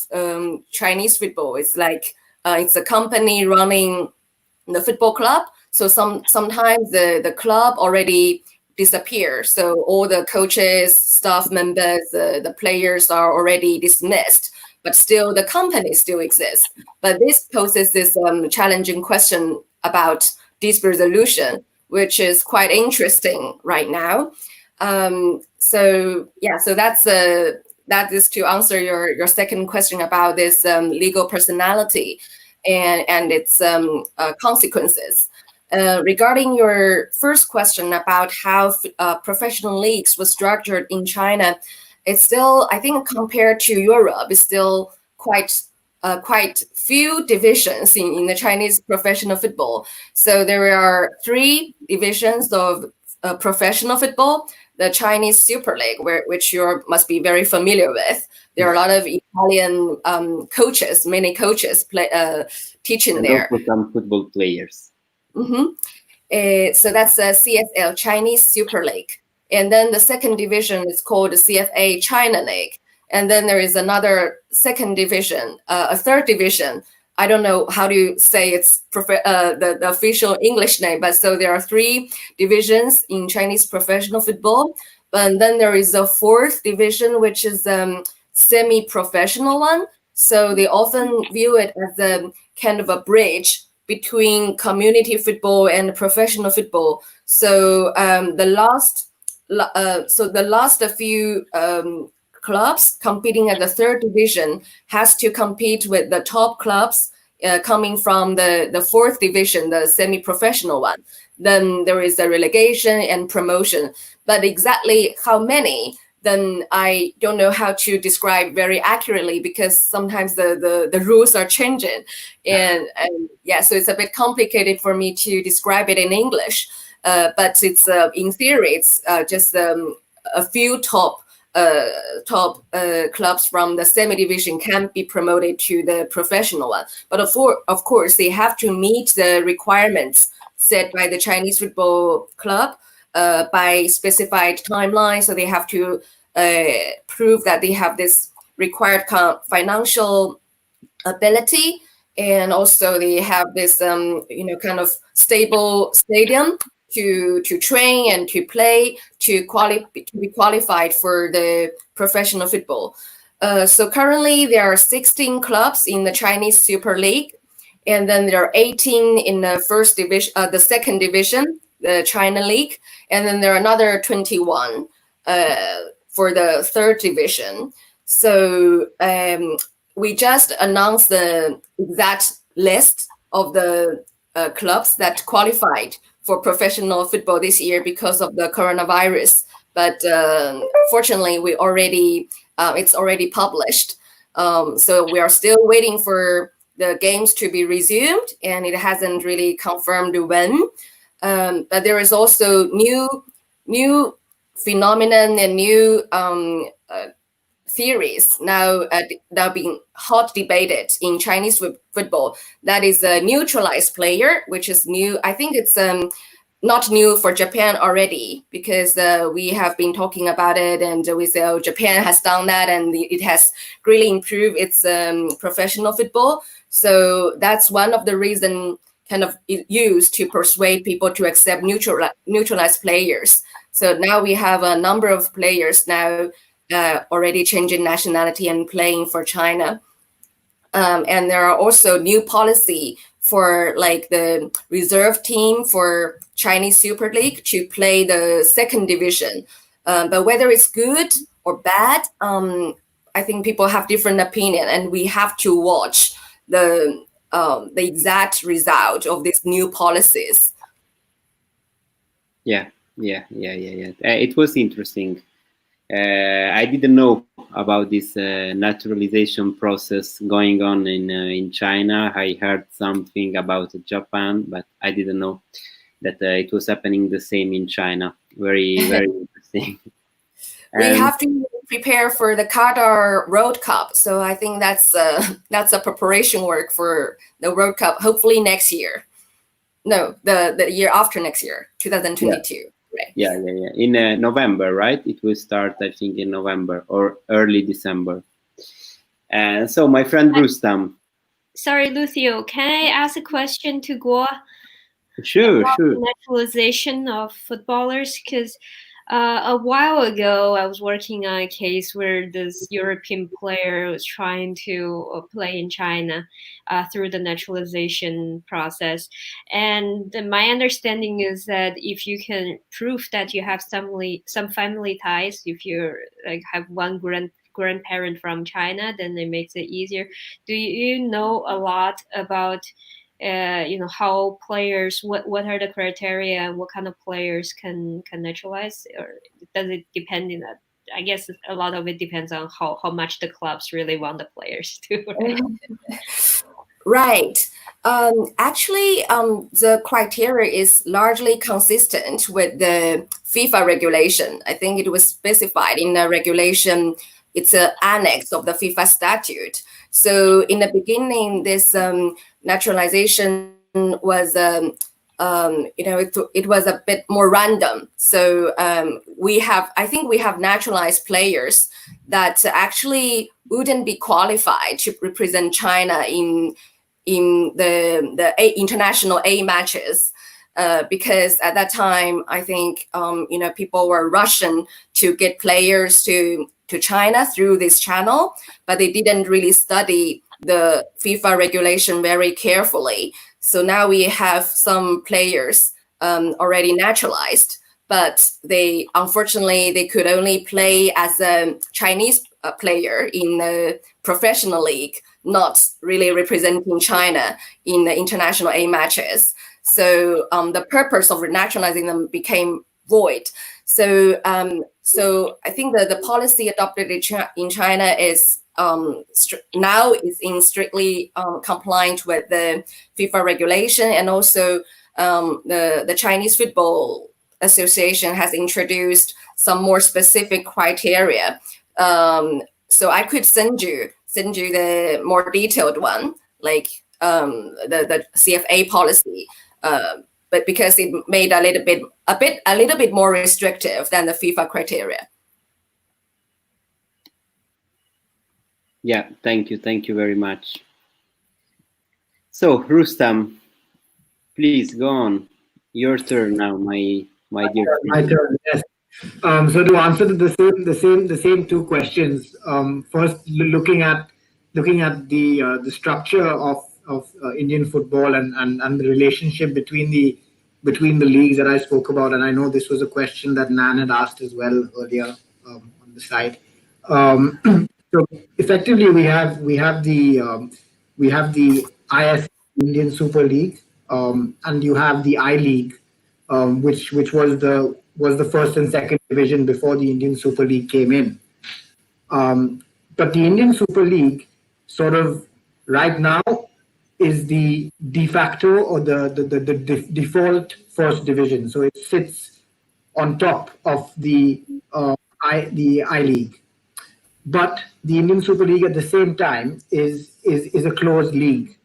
Chinese football. It's like it's a company running the football club. So sometimes the club already disappears. So all the coaches, staff members, the players are already dismissed, but still the company still exists. But this poses this challenging question about dispute resolution, which is quite interesting right now. So that is to answer your second question about this legal personality and its consequences. Regarding your first question about how professional leagues were structured in China, it's still, I think, compared to Europe, it's still quite quite few divisions in the Chinese professional football. So there are 3 divisions of professional football. The Chinese Super League, which you must be very familiar with. There are a lot of Italian coaches, many coaches teaching and there. also some football players. So that's the CSL, Chinese Super League. And then the second division is called the CFA China League. And then there is another second division, a third division. I don't know how to say it's the official English name, but so there are 3 divisions in Chinese professional football. And then there is a fourth division, which is semi-professional one. So they often view it as a kind of a bridge between community football and professional football. So the last few clubs competing at the third division has to compete with the top clubs coming from the fourth division, the semi-professional one. Then there is a relegation and promotion. But exactly how many, then I don't know how to describe very accurately, because sometimes the rules are changing. And yeah, so it's a bit complicated for me to describe it in English. But it's in theory, it's just a few top clubs from the semi-division can be promoted to the professional one. But of course, they have to meet the requirements set by the Chinese football club by specified timeline. So they have to prove that they have this required financial ability, and also they have this kind of stable stadium to train and to play to be qualified for the professional football. So currently there are 16 clubs in the Chinese Super League, and then there are 18 in the first division, the second division, the China League, and then there are another 21 for the third division. So we just announced the exact list of the clubs that qualified for professional football this year because of the coronavirus. But fortunately, it's already published. So we are still waiting for the games to be resumed, and it hasn't really confirmed when. But there is also new phenomenon and new theories now being hot debated in Chinese football. That is a neutralized player, which is new. I think it's not new for Japan already, because we have been talking about it, and we say, oh, Japan has done that and it has really improved its professional football. So that's one of the reasons kind of used to persuade people to accept neutralized players. So now we have a number of players now already changing nationality and playing for China. And there are also new policy for like the reserve team for Chinese Super League to play the second division. But whether it's good or bad, I think people have different opinion, and we have to watch the exact result of these new policies. Yeah. It was interesting. I didn't know about this naturalization process going on in China. I heard something about Japan, but I didn't know that it was happening the same in China. Very interesting. We have to prepare for the Qatar World Cup, so I think that's a preparation work for the World Cup. Hopefully next year. No, the year after next year, 2022. Yeah. Right. Yeah. In November, right? It will start, I think, in November or early December. And so, my friend Rustam. Sorry, Lucio. Can I ask a question to Guo? Sure. Naturalization of footballers, because a while ago I was working on a case where this European player was trying to play in China through the naturalization process, and my understanding is that if you can prove that you have some family ties, if you like have one grandparent from China, then it makes it easier. Do you know a lot about how players, what are the criteria and what kind of players can naturalize, or does it depend I guess a lot of it depends on how much the clubs really want the players to. Right. Actually, the criteria is largely consistent with the FIFA regulation. I think it was specified in the regulation. It's an annex of the FIFA statute. So in the beginning, this naturalization was, it was a bit more random. So I think we have naturalized players that actually wouldn't be qualified to represent China in the international A matches, because at that time I think people were rushing to get players to China through this channel, but they didn't really study the FIFA regulation very carefully. So now we have some players already naturalized, but unfortunately they could only play as a Chinese player in the professional league, not really representing China in the international A matches. So the purpose of naturalizing them became void. So I think that the policy adopted in China is now is in strictly compliant with the FIFA regulation, and also the Chinese Football Association has introduced some more specific criteria. So I could send you the more detailed one, like the CFA policy, but because it made a little bit more restrictive than the FIFA criteria. Yeah, thank you very much. So Rustam, please go on. Your turn now, my dear. My turn. Yes. So to answer the same two questions. First, looking at the structure of Indian football and the relationship between the leagues that I spoke about, and I know this was a question that Nan had asked as well earlier on the side. So effectively, we have the IS Indian Super League, and you have the I League, which was the first and second division before the Indian Super League came in. But the Indian Super League sort of right now is the de facto or the default first division. So it sits on top of the I League. But the Indian Super League at the same time is a closed league,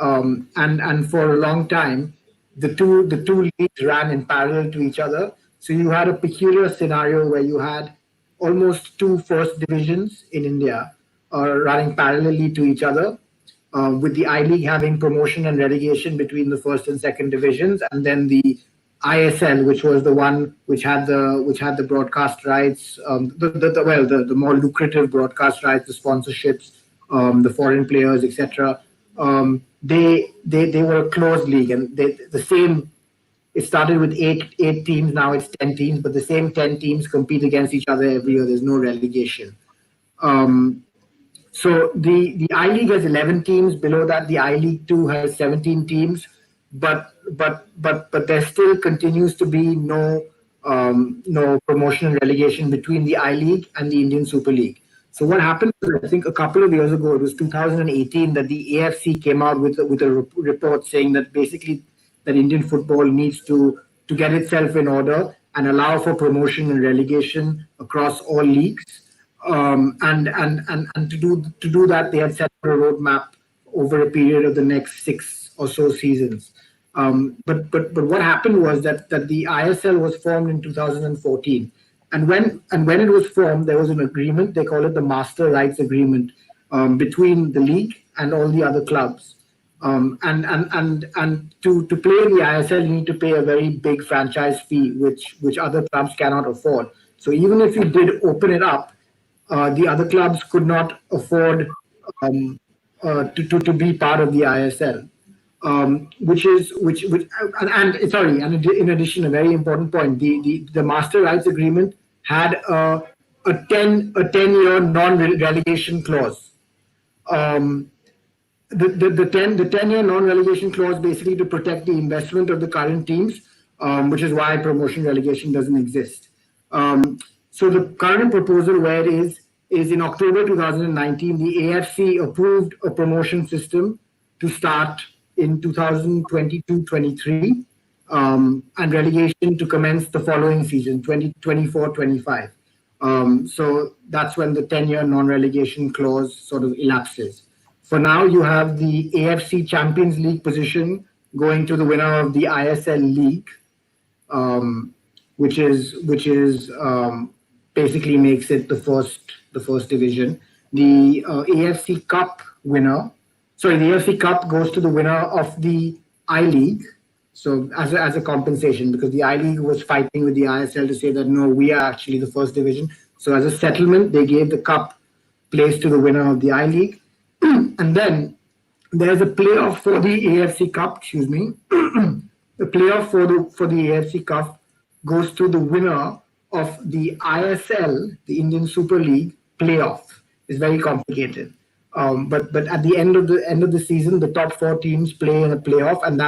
and for a long time the two leagues ran in parallel to each other. So you had a peculiar scenario where you had almost two first divisions in India running parallelly to each other, with the I League having promotion and relegation between the first and second divisions, and then the ISL, which was the one which had the broadcast rights, the more lucrative broadcast rights, the sponsorships, the foreign players, etc. They were a closed league, and the same. It started with eight teams. Now it's 10 teams, but the same 10 teams compete against each other every year. There's no relegation. So the I League has 11 teams. Below that, the I League 2 has 17 teams. But there still continues to be no promotion and relegation between the I League and the Indian Super League. So what happened, I think a couple of years ago, it was 2018, that the AFC came out with a report saying that basically that Indian football needs to get itself in order and allow for promotion and relegation across all leagues. And to do that, they had set a roadmap over a period of the next 6 or so seasons. But what happened was that the ISL was formed in 2014, and when it was formed, there was an agreement. They call it the Master Rights Agreement, between the league and all the other clubs. And to play in the ISL, you need to pay a very big franchise fee, which other clubs cannot afford. So even if you did open it up, the other clubs could not afford to be part of the ISL. In addition, a very important point: the Master Rights Agreement had a 10-year non-relegation clause. The 10-year non-relegation clause basically to protect the investment of the current teams, which is why promotion relegation doesn't exist. So the current proposal where it is in October 2019, the AFC approved a promotion system to start in 2022-23, and relegation to commence the following season, 2024-25. So that's when the 10-year non-relegation clause sort of elapses. For now, you have the AFC Champions League position going to the winner of the ISL League, which is basically makes it the first division. The AFC Cup winner, sorry, the AFC Cup goes to the winner of the I League. So as a compensation, because the I League was fighting with the ISL to say that no, we are actually the first division. So as a settlement, they gave the cup place to the winner of the I League, and then there's a playoff for the AFC Cup. Excuse me. The playoff for the AFC Cup goes to the winner of the ISL, the Indian Super League playoff. It's very complicated. But at the end of the season, the top 4 teams play in a playoff, and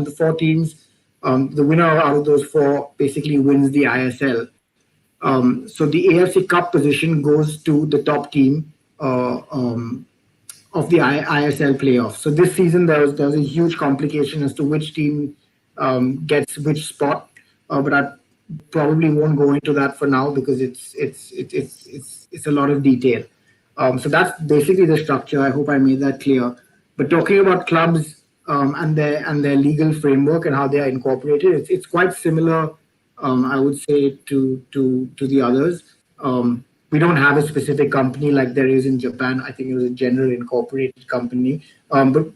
the 4 teams, the winner out of those 4 basically wins the ISL. So the AFC Cup position goes to the top team of the ISL playoff. So this season there was a huge complication as to which team gets which spot, but I probably won't go into that for now because it's a lot of detail. So that's basically the structure. I hope I made that clear. But talking about clubs and their legal framework and how they are incorporated, it's quite similar, I would say, to the others. We don't have a specific company like there is in Japan. I think it was a general incorporated company. But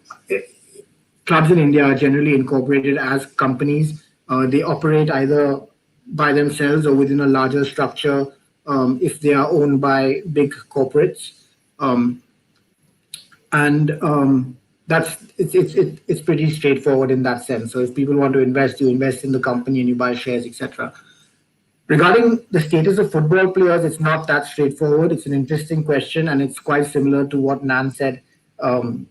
clubs in India are generally incorporated as companies. They operate either by themselves or within a larger structure if they are owned by big corporates. It's pretty straightforward in that sense. So if people want to invest, you invest in the company and you buy shares, etc. Regarding the status of football players, it's not that straightforward. It's an interesting question, and it's quite similar to what Nan said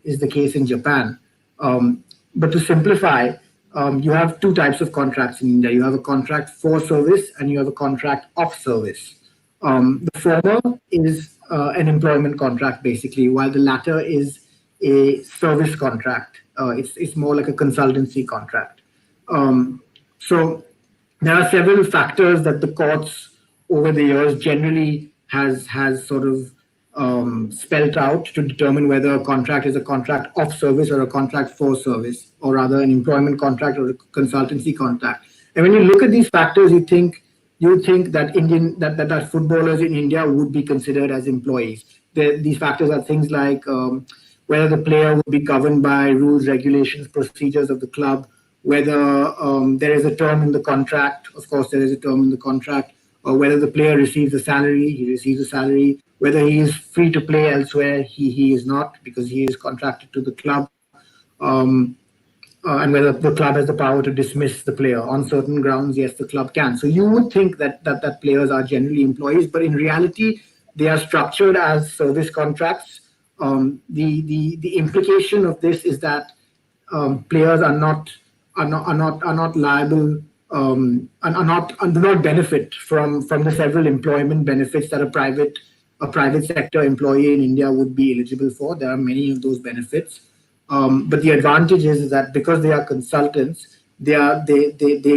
is the case in Japan. But to simplify, you have 2 types of contracts in India. You have a contract for service and you have a contract of service. The former is an employment contract, basically, while the latter is a service contract. It's more like a consultancy contract. So there are several factors that the courts over the years generally has sort of spelt out to determine whether a contract is a contract of service or a contract for service, or rather an employment contract or a consultancy contract. And when you look at these factors, you think that that footballers in India would be considered as employees. These factors are things like whether the player will be governed by rules, regulations, procedures of the club, whether there is a term in the contract. Of course, there is a term in the contract. Or whether the player receives a salary, he receives a salary. Whether he is free to play elsewhere, he is not, because he is contracted to the club. And whether the club has the power to dismiss the player on certain grounds. Yes, the club can. So you would think that players are generally employees, but in reality, they are structured as service contracts. The implication of this is that players are not liable, do not benefit from the several employment benefits that a private sector employee in India would be eligible for. There are many of those benefits. But the advantage is that because they are consultants, they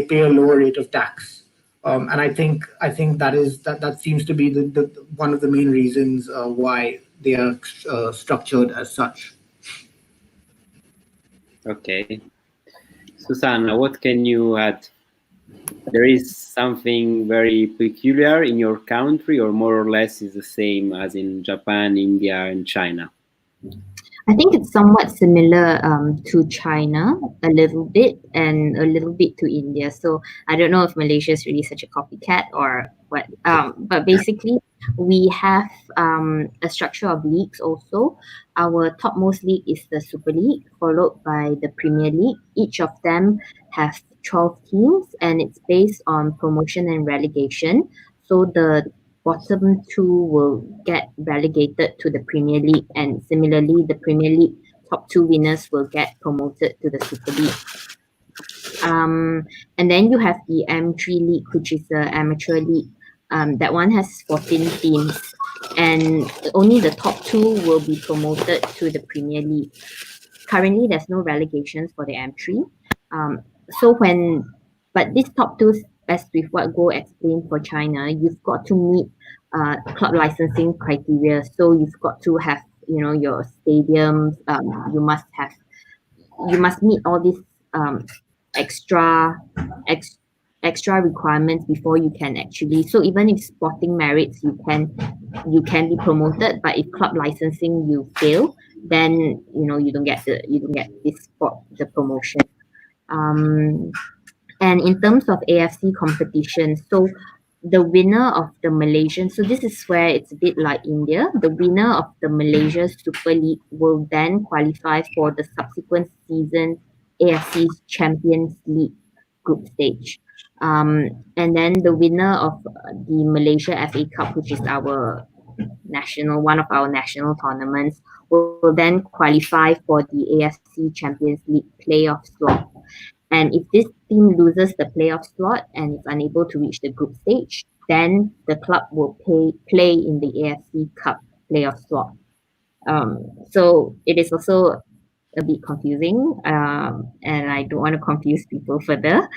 pay a lower rate of tax, and I think that seems to be the one of the main reasons why they are structured as such. Okay, Susanah, what can you add? There is something very peculiar in your country, or more or less is the same as in Japan, India, and China? I think it's somewhat similar to China a little bit, and a little bit to India. So I don't know if Malaysia is really such a copycat or what. But basically, we have a structure of leagues also. Our topmost league is the Super League, followed by the Premier League. Each of them has 12 teams, and it's based on promotion and relegation. So the bottom 2 will get relegated to the Premier League, and similarly, the Premier League top 2 winners will get promoted to the Super League. And then you have the M3 League, which is the amateur league That one has 14 teams, and only the top 2 will be promoted to the Premier League. Currently, there's no relegations for the entry. But these top 2, as with what Guo explained for China, you've got to meet club licensing criteria. So you've got to have, your stadiums. You must meet all these extra requirements before you can actually. So even if sporting merits, you can be promoted, but if club licensing you fail, then you don't get the promotion. And in terms of AFC competition, so the winner of the Malaysian, so this is where it's a bit like India, the winner of the Malaysia Super League will then qualify for the subsequent season AFC Champions League group stage. And then the winner of the Malaysia FA Cup, which is one of our national tournaments, will then qualify for the AFC Champions League playoff slot. And if this team loses the playoff slot and is unable to reach the group stage, then the club will play in the AFC Cup playoff slot. So it is also a bit confusing, and I don't want to confuse people further.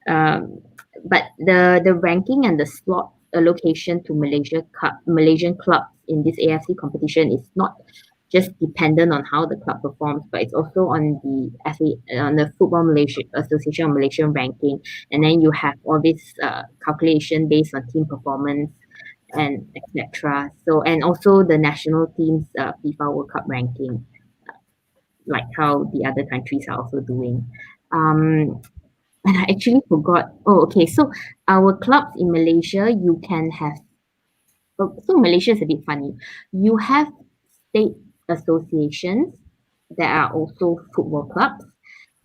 But the ranking and the slot allocation to Malaysian clubs in this AFC competition is not just dependent on how the club performs, but it's also on the Football Malaysia Association of Malaysian ranking, and then you have all this calculation based on team performance and etc. So, and also the national team's FIFA World Cup ranking, like how the other countries are also doing. And I actually forgot. Oh, okay. So our clubs in Malaysia, you can have. So Malaysia is a bit funny. You have state associations that are also football clubs,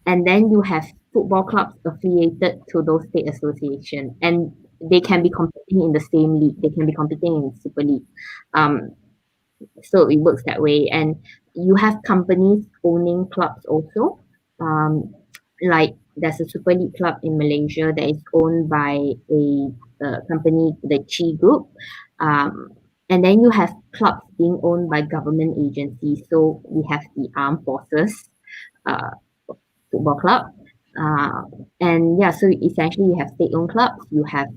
and then you have football clubs affiliated to those state associations, and they can be competing in the same league. They can be competing in Super League. So it works that way. And you have companies owning clubs also. Like there's a Super League club in Malaysia that is owned by a company, the Chi Group. And then you have clubs being owned by government agencies. So we have the Armed Forces Football Club. And yeah, so essentially you have state-owned clubs, you have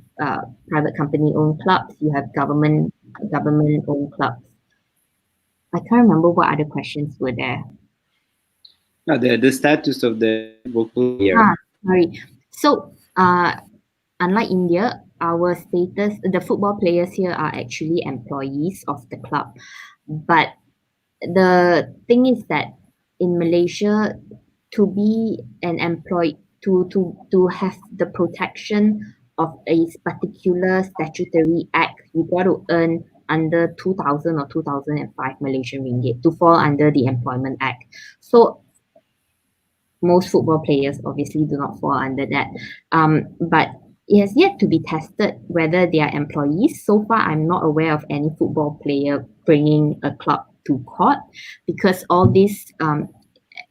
private company-owned clubs, you have government-owned clubs. I can't remember what other questions were there. No, the status of the football player. Sorry. So, unlike India, our status, the football players here are actually employees of the club. But the thing is that in Malaysia, to be an employee, to have the protection of a particular statutory act, you got to earn under 2000 or 2005 Malaysian ringgit to fall under the Employment Act. So most football players obviously do not fall under that. But it has yet to be tested whether they are employees. So far, I'm not aware of any football player bringing a club to court, because all this,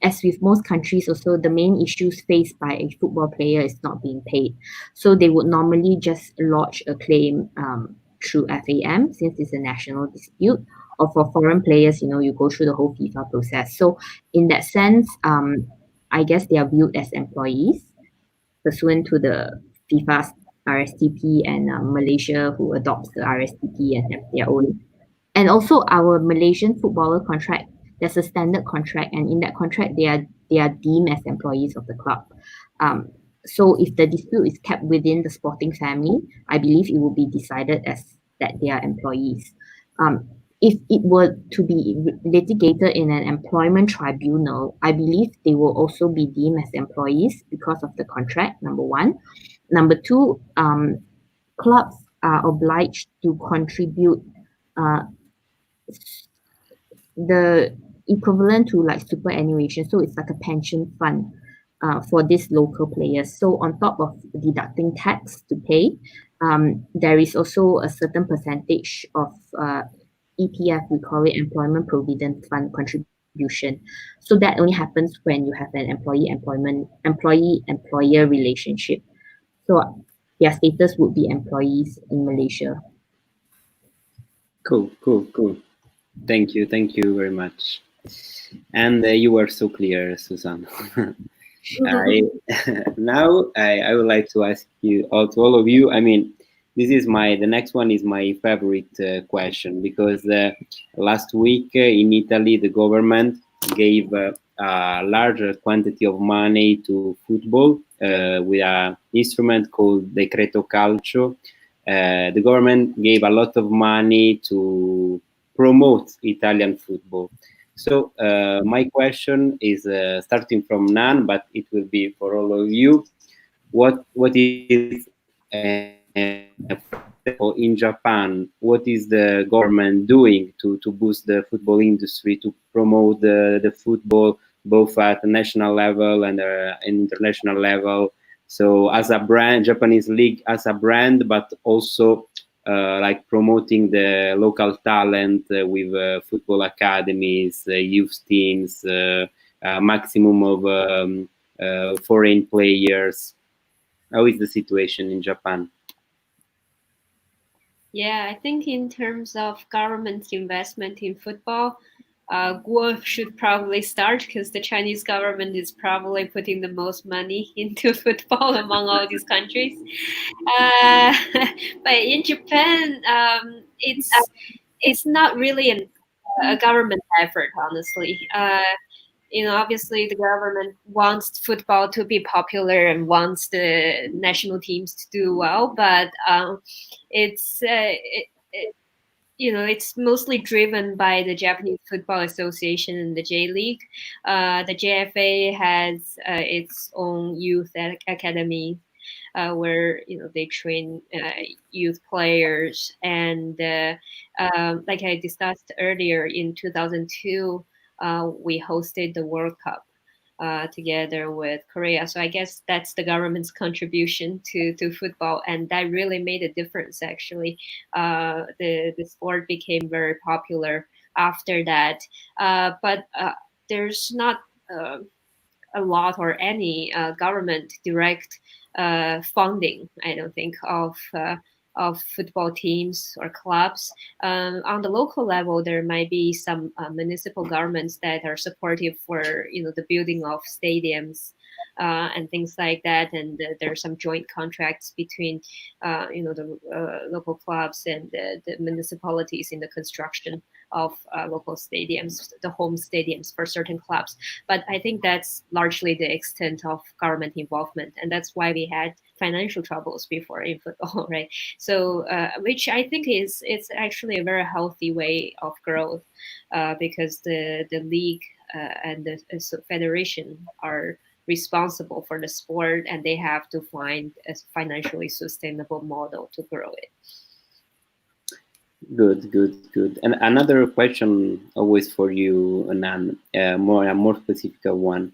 as with most countries also, the main issues faced by a football player is not being paid. So they would normally just lodge a claim through FAM, since it's a national dispute, or for foreign players, you go through the whole FIFA process. So in that sense, I guess they are viewed as employees pursuant to the FIFA's RSTP, and Malaysia, who adopts the RSTP and have their own. And also our Malaysian footballer contract, there's a standard contract, and in that contract they are deemed as employees of the club. So if the dispute is kept within the sporting family, I believe it will be decided as that they are employees. If it were to be litigated in an employment tribunal, I believe they will also be deemed as employees because of the contract, number one. Number two, clubs are obliged to contribute the equivalent to like superannuation. So it's like a pension fund for these local players. So on top of deducting tax to pay, there is also a certain percentage of EPF, we call it Employment Provident Fund contribution. So that only happens when you have an employee-employer relationship. So their status would be employees in Malaysia. Cool. Thank you very much. And you were so clear, Susanah. I would like to ask you, to all of you. I mean, the next one is my favorite question, because last week in Italy, the government gave a larger quantity of money to football with an instrument called Decreto Calcio. The government gave a lot of money to promote Italian football. So my question is starting from Nan, but it will be for all of you. What is, for example, in Japan, what is the government doing to boost the football industry, to promote the football both at the national level and international level? So as a brand, Japanese league as a brand, but also like promoting the local talent with football academies, youth teams, maximum of foreign players. How is the situation in Japan? Yeah, I think in terms of government investment in football, Guo should probably start, because the Chinese government is probably putting the most money into football among all these countries. But in Japan, it's not really a government effort, honestly. Obviously the government wants football to be popular and wants the national teams to do well, but it's mostly driven by the Japanese Football Association and the J League. The JFA has its own youth academy where they train youth players, and like I discussed earlier, in 2002 we hosted the World Cup together with Korea. So I guess that's the government's contribution to football, and that really made a difference. Actually, the sport became very popular after that. But there's not a lot or any government direct funding, I don't think, of football teams or clubs. On the local level, there might be some municipal governments that are supportive for the building of stadiums and things like that. And there are some joint contracts between the local clubs and the municipalities in the construction of local stadiums, the home stadiums for certain clubs. But I think that's largely the extent of government involvement, and that's why we had financial troubles before in football, right? So, which I think it's actually a very healthy way of growth, because the league and the federation are responsible for the sport, and they have to find a financially sustainable model to grow it. Good. And another question, always for you, Nan, a more specific one.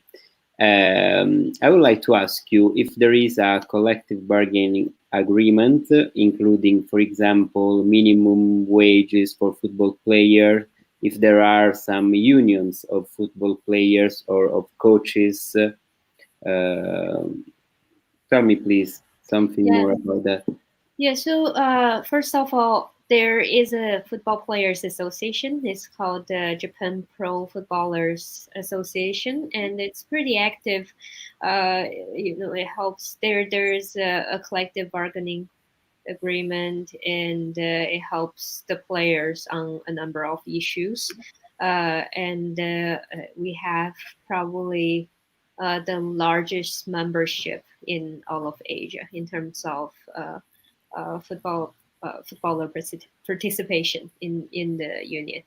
I would like to ask you if there is a collective bargaining agreement, including, for example, minimum wages for football players, if there are some unions of football players or of coaches. Tell me, please, something more about that. Yeah, so first of all, there is a football players association. It's called the Japan Pro Footballers Association, and it's pretty active. It helps. There's a collective bargaining agreement, and it helps the players on a number of issues. And we have probably the largest membership in all of Asia in terms of footballer participation in the union.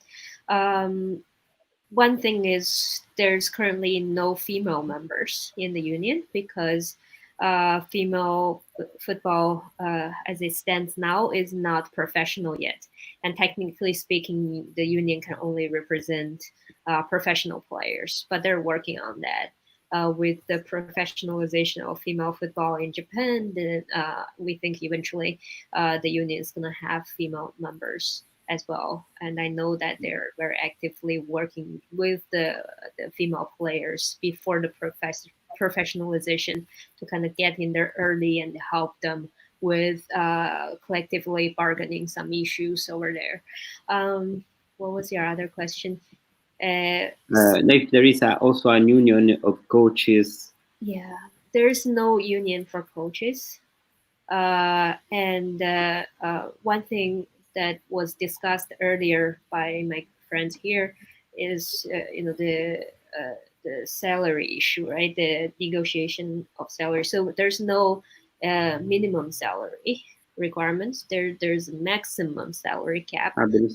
One thing is there's currently no female members in the union, because female football, as it stands now, is not professional yet. And technically speaking, the union can only represent professional players, but they're working on that. With the professionalization of female football in Japan, then we think eventually the union is going to have female members as well. And I know that they're very actively working with the female players before the professionalization to kind of get in there early and help them with collectively bargaining some issues over there. What was your other question? If there is also a union of coaches. Yeah, there's no union for coaches. And one thing that was discussed earlier by my friends here is, the salary issue, right? The negotiation of salary. So there's no minimum salary requirements. There's a maximum salary cap in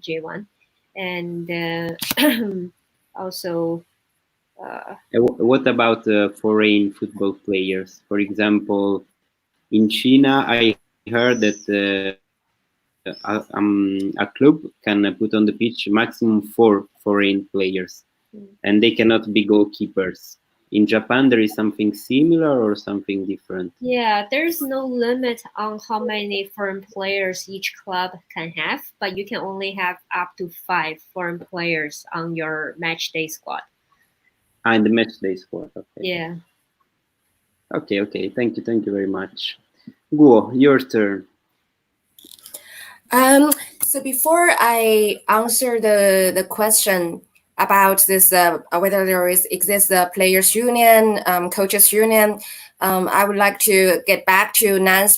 J1, and also. What about foreign football players? For example, in China, I heard that a club can put on the pitch maximum 4 foreign players, and they cannot be goalkeepers. In Japan, there is something similar or something different? Yeah, there's no limit on how many foreign players each club can have, but you can only have up to 5 foreign players on your match day squad. In the match day squad. Okay. Yeah. Okay. Thank you very much. Guo, your turn. So before I answer the question about this, whether there exists a players union, coaches union, I would like to get back to Nan's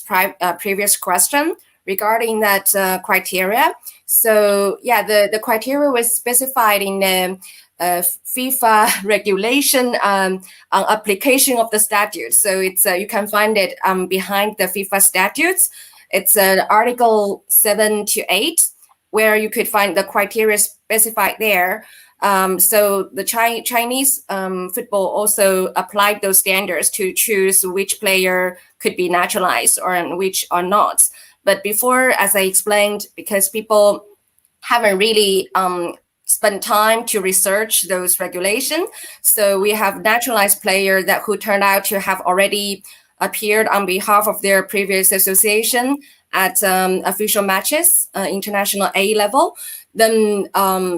previous question regarding that criteria. So yeah, the criteria was specified in the FIFA regulation on application of the statutes. So it's you can find it behind the FIFA statutes. It's Article 7 to 8, where you could find the criteria specified there. So the Chinese football also applied those standards to choose which player could be naturalized or which are not. But before, as I explained, because people haven't really spent time to research those regulations, so we have naturalized players who turned out to have already appeared on behalf of their previous association at official matches, international A level. Then,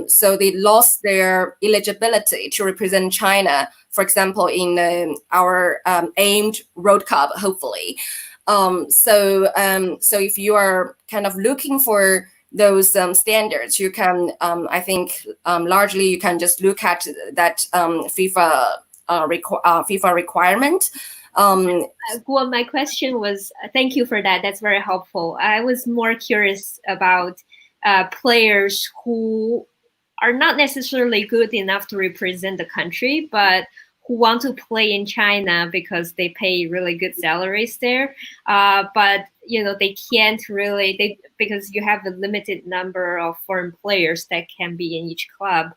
so they lost their eligibility to represent China, for example, in our aimed World Cup, hopefully. So if you are kind of looking for those standards, you can, I think, largely you can just look at that FIFA requirement. Well, my question was, thank you for that. That's very helpful. I was more curious about players who are not necessarily good enough to represent the country, but who want to play in China because they pay really good salaries there. But they can't really, because you have a limited number of foreign players that can be in each club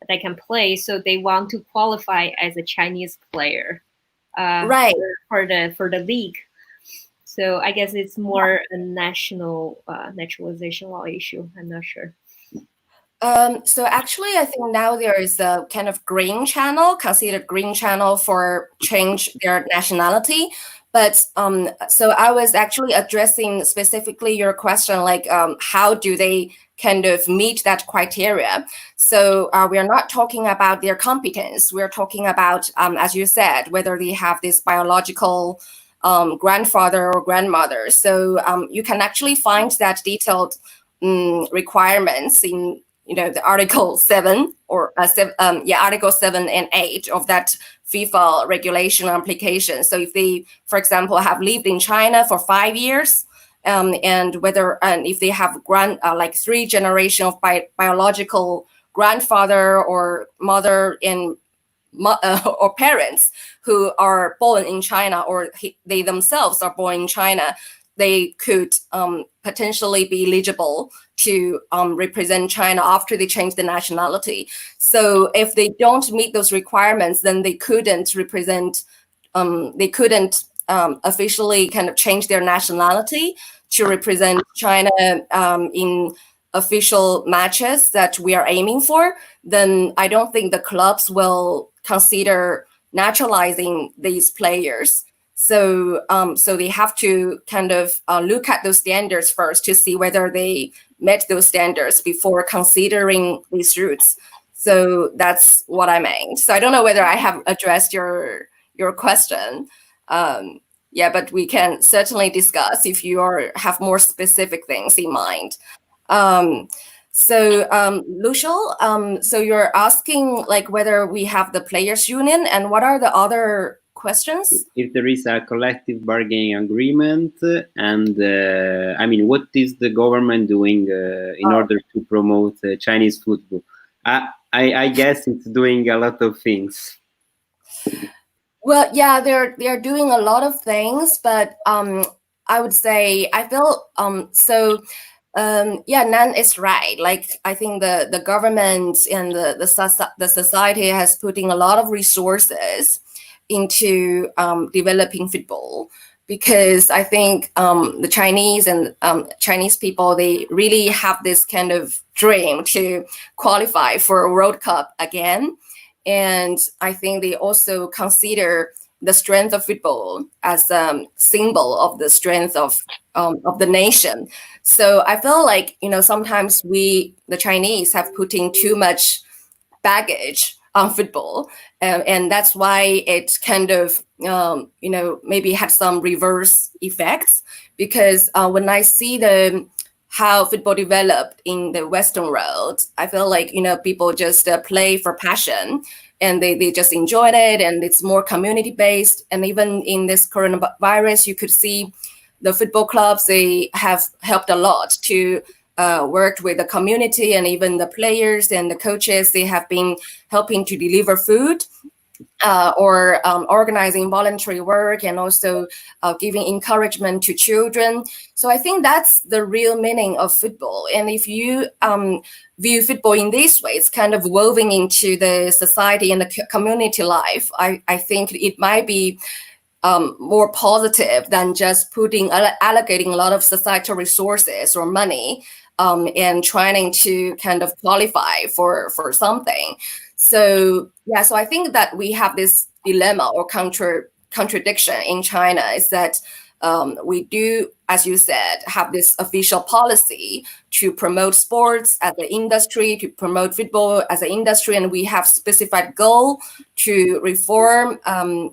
that can play. So they want to qualify as a Chinese player. Right. For the league. So I guess it's more a national naturalization law issue. I'm not sure. So actually, I think now there is a kind of green channel, considered green channel for change their nationality. But so I was actually addressing specifically your question, like how do they kind of meet that criteria? So we are not talking about their competence. We're talking about, as you said, whether they have this biological grandfather or grandmother. So you can actually find that detailed requirements in the Article 7 or Article 7 and 8 of that FIFA regulation application. So if they, for example, have lived in China for 5 years, and if they have like 3 generations of biological grandfather or mother or parents who are born in China, or they themselves are born in China, they could potentially be eligible to represent China after they change the nationality. So if they don't meet those requirements, then they couldn't represent, officially kind of change their nationality to represent China in official matches that we are aiming for. Then I don't think the clubs will consider naturalizing these players. So they have to kind of look at those standards first to see whether they met those standards before considering these routes. So that's what I meant. So I don't know whether I have addressed your question. Yeah, but we can certainly discuss if you have more specific things in mind. Lucial, so you're asking like whether we have the players union, and what are the other questions? If there is a collective bargaining agreement, and I mean, what is the government doing in order to promote Chinese football? I guess it's doing a lot of things. Well, yeah, they're doing a lot of things, but I would say I feel yeah, Nan is right. Like I think the government and the society has putting a lot of resources into developing football, because I think the Chinese and Chinese people, they really have this kind of dream to qualify for a World Cup again. And I think they also consider the strength of football as a symbol of the strength of the nation. So I feel like, sometimes we, the Chinese, have putting too much baggage on football. And that's why it kind of, maybe had some reverse effects. Because when I see how football developed in the Western world, I feel like, people just play for passion, and they just enjoyed it, and it's more community based. And even in this coronavirus, you could see the football clubs, they have helped a lot to work with the community, and even the players and the coaches, they have been helping to deliver food or organizing voluntary work, and also giving encouragement to children. So I think that's the real meaning of football. And if you view football in this way, it's kind of woven into the society and the community life. I think it might be more positive than just allocating a lot of societal resources or money and trying to kind of qualify for something. So yeah, so I think that we have this dilemma or contradiction in China, is that we do, as you said, have this official policy to promote sports as an industry, to promote football as an industry, and we have specified goal to reform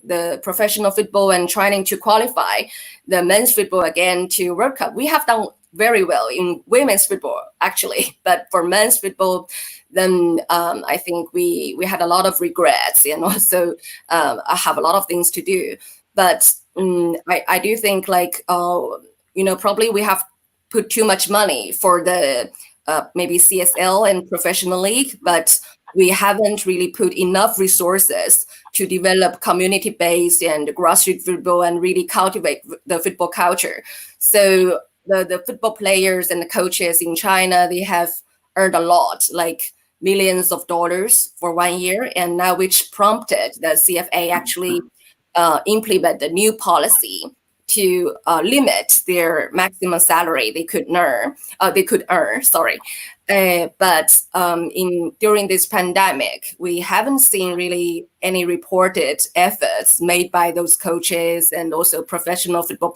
the professional football and trying to qualify the men's football again to World Cup. We have done very well in women's football, actually, but for men's football, then I think we had a lot of regrets, and also I have a lot of things to do. But I do think like, probably we have put too much money for the maybe CSL and professional league, but we haven't really put enough resources to develop community-based and grassroots football and really cultivate the football culture. So the football players and the coaches in China, they have earned a lot, like millions of dollars for 1 year, and now which prompted the CFA actually implement a new policy to limit their maximum salary they could earn. But during this pandemic, we haven't seen really any reported efforts made by those coaches and also professional football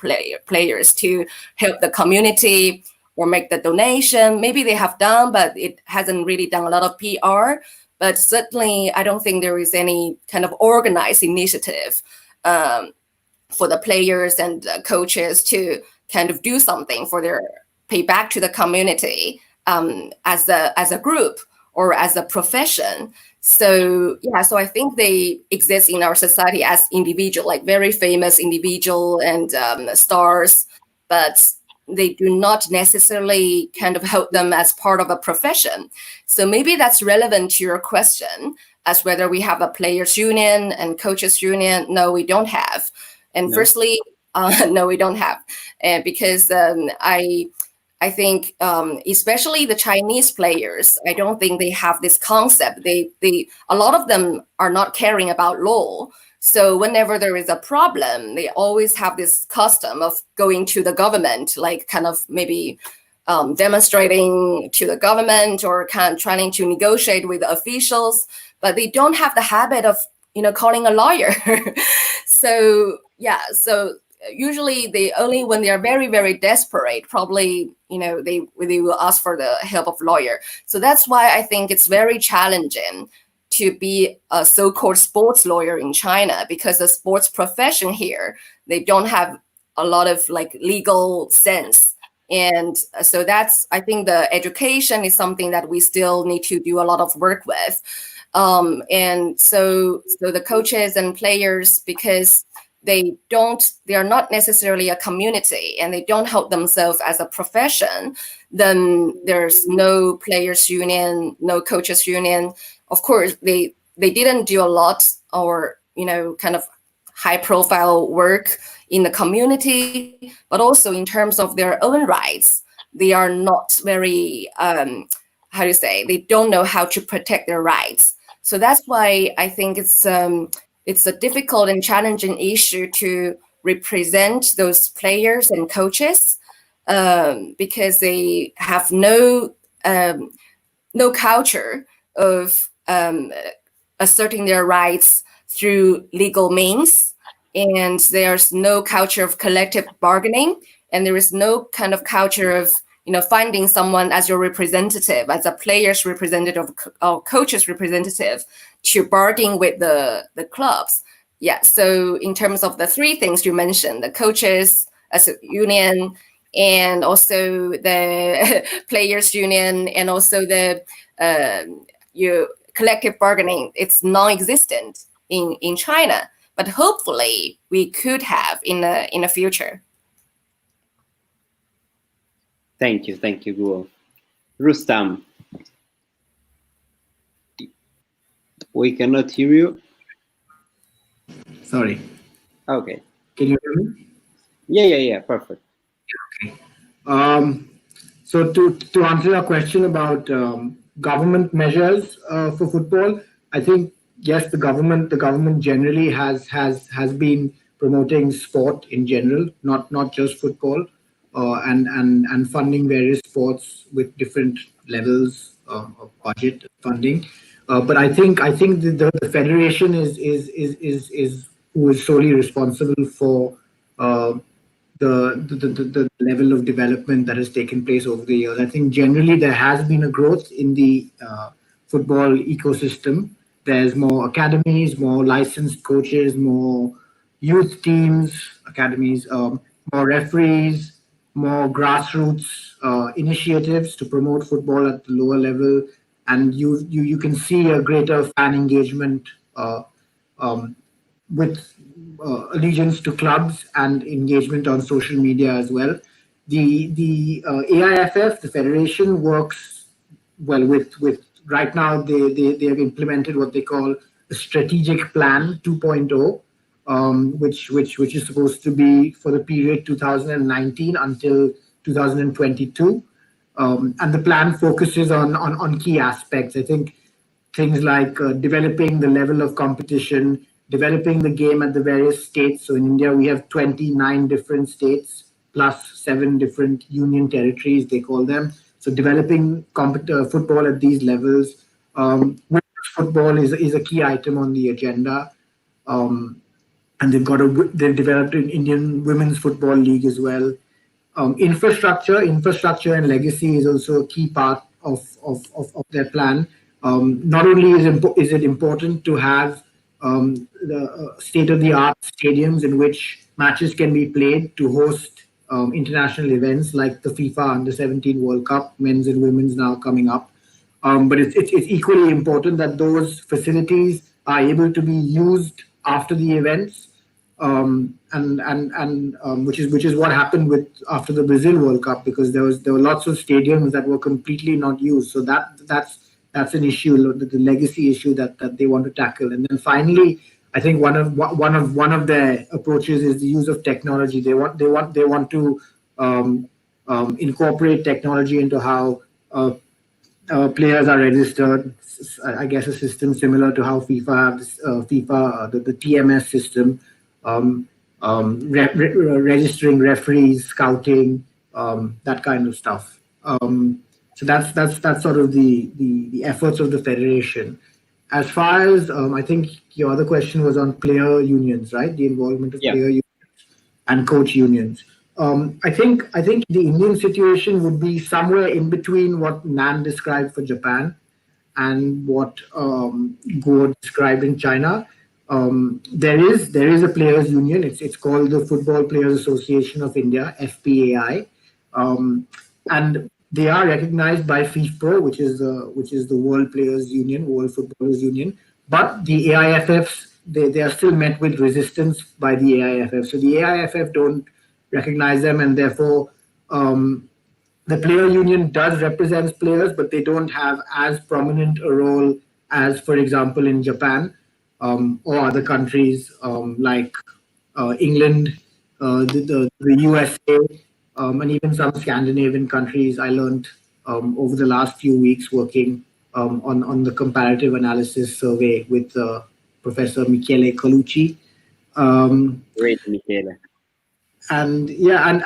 players to help the community or make the donation. Maybe they have done, but it hasn't really done a lot of PR. But certainly, I don't think there is any kind of organized initiative for the players and coaches to kind of do something for their pay back to the community as a group or as a profession. So yeah, so I think they exist in our society as individual, like very famous individual and stars, but they do not necessarily kind of hold them as part of a profession. So maybe that's relevant to your question as whether we have a players union and coaches union. No, we don't have. And firstly, no, we don't have. Because I think especially the Chinese players, I don't think they have this concept. A lot of them are not caring about law. So whenever there is a problem, they always have this custom of going to the government, like kind of maybe demonstrating to the government or kind of trying to negotiate with the officials, but they don't have the habit of, calling a lawyer. So yeah, so usually they only when they are very, very desperate, probably, they will ask for the help of lawyer. So that's why I think it's very challenging to be a so-called sports lawyer in China, because the sports profession here, they don't have a lot of like legal sense. And so that's, I think the education is something that we still need to do a lot of work with. And so the coaches and players, because they are not necessarily a community and they don't hold themselves as a profession, then there's no players union, no coaches union. Of course, they didn't do a lot or, kind of high profile work in the community, but also in terms of their own rights, they are not very, they don't know how to protect their rights. So that's why I think it's a difficult and challenging issue to represent those players and coaches, because they have no culture of asserting their rights through legal means, and there's no culture of collective bargaining, and there is no kind of culture of finding someone as your representative, as a player's representative or coach's representative, to bargain with the clubs. Yeah. So in terms of the three things you mentioned, the coaches as a union, and also the players union, and also the collective bargaining, it's non-existent in China. But hopefully we could have in the future. Thank you, Guo. Rustam, we cannot hear you. Sorry. Okay. Can you hear me? Yeah, perfect. Okay. So to answer your question about government measures for football, I think yes, the government generally has been promoting sport in general, not just football, and funding various sports with different levels of budget funding. But I think the federation is who is solely responsible for the level of development that has taken place over the years. I think generally there has been a growth in the football ecosystem. There's more academies, more licensed coaches, more youth teams, academies, more referees, more grassroots initiatives to promote football at the lower level, and you can see a greater fan engagement with allegiance to clubs and engagement on social media as well. The AIFF, the federation, works well with right now they have implemented what they call a strategic plan 2.0, which is supposed to be for the period 2019 until 2022, and the plan focuses on key aspects. I think things like developing the level of competition, developing the game at the various states. So in India, we have 29 different states plus 7 different union territories, they call them. So developing football at these levels. Women's football is a key item on the agenda. And they've developed an Indian Women's Football League as well. Infrastructure and legacy is also a key part of their plan. Not only is it important to have the state-of-the-art stadiums in which matches can be played to host international events like the FIFA Under-17 World Cup, men's and women's now coming up. But it's equally important that those facilities are able to be used after the events, and which is what happened after the Brazil World Cup, because there were lots of stadiums that were completely not used. So that's an issue, the legacy issue that they want to tackle. And then finally, I think one of their approaches is the use of technology. They want to incorporate technology into how players are registered. I guess a system similar to how FIFA have the TMS system, registering referees, scouting, that kind of stuff. So that's sort of the efforts of the federation. As far as I think your other question was on player unions, right? The involvement of player unions and coach unions. I think the Indian situation would be somewhere in between what Nan described for Japan and what Guo described in China. there is a players union. It's called the Football Players Association of India, FPAI, and they are recognized by FIFPro, which is the World Players Union, World Footballers Union. But the AIFFs, they are still met with resistance by the AIFF. So the AIFF don't recognize them, and therefore the player union does represent players, but they don't have as prominent a role as, for example, in Japan or other countries like England, the USA, and even some Scandinavian countries. I learned over the last few weeks working on the comparative analysis survey with Professor Michele Colucci. Great, Michele. And yeah, and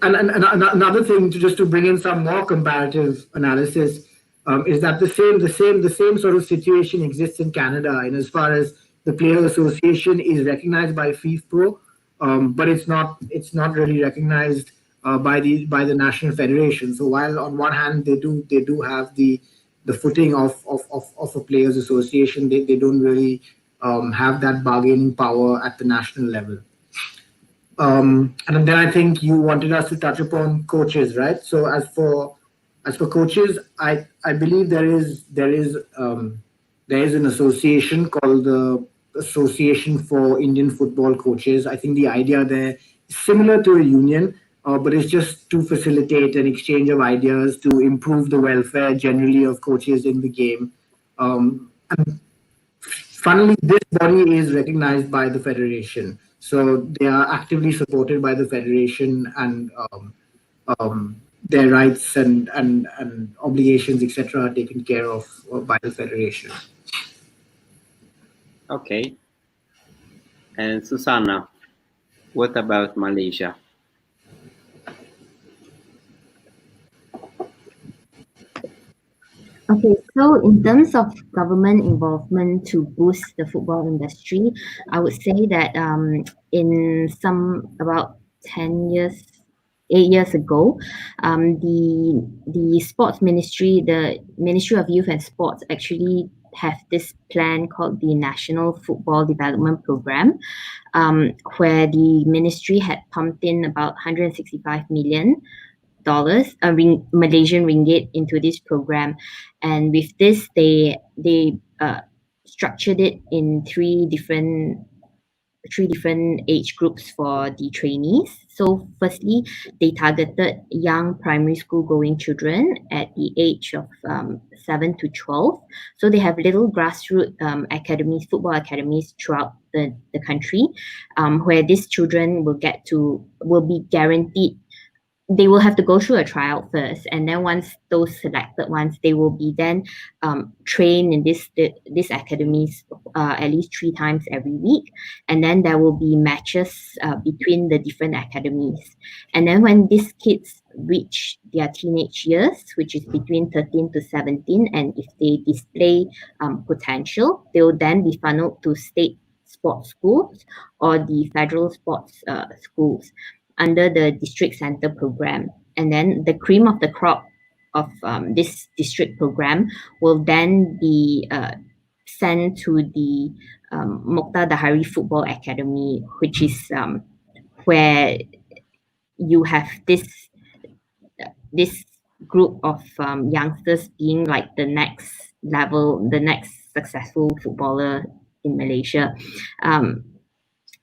another thing just to bring in some more comparative analysis is that the same sort of situation exists in Canada, in as far as the Player Association is recognized by FIFPro, but it's not really recognized by the National Federation. So while on one hand they do have the footing of a Players Association, they don't really have that bargaining power at the national level. And then I think you wanted us to touch upon coaches, right? So as for coaches, I believe there is an association called the Association for Indian Football Coaches. I think the idea there is similar to a union, but it's just to facilitate an exchange of ideas to improve the welfare generally of coaches in the game. And funnily, this body is recognized by the federation. So they are actively supported by the federation, and their rights and obligations, etc., are taken care of by the federation. Okay. And Susanah, what about Malaysia? Okay, so in terms of government involvement to boost the football industry, I would say that in about 8 years ago, the sports ministry, the Ministry of Youth and Sports, actually have this plan called the National Football Development Program, where the ministry had pumped in about 165 million Malaysian ringgit into this program, and with this they structured it in three different age groups for the trainees. So firstly, they targeted young primary school going children at the age of 7 to 12. So they have little grassroots academies, football academies throughout the country, where these children will be guaranteed. They will have to go through a tryout first, and then once those selected ones, they will be then trained in these academies at least 3 times every week, and then there will be matches between the different academies. And then when these kids reach their teenage years, which is between 13 to 17, and if they display potential, they will then be funneled to state sports schools or the federal sports schools under the district center program. And then the cream of the crop of this district program will then be sent to the Mokhtar Dahari Football Academy, which is where you have this group of youngsters being like the next level, the next successful footballer in Malaysia.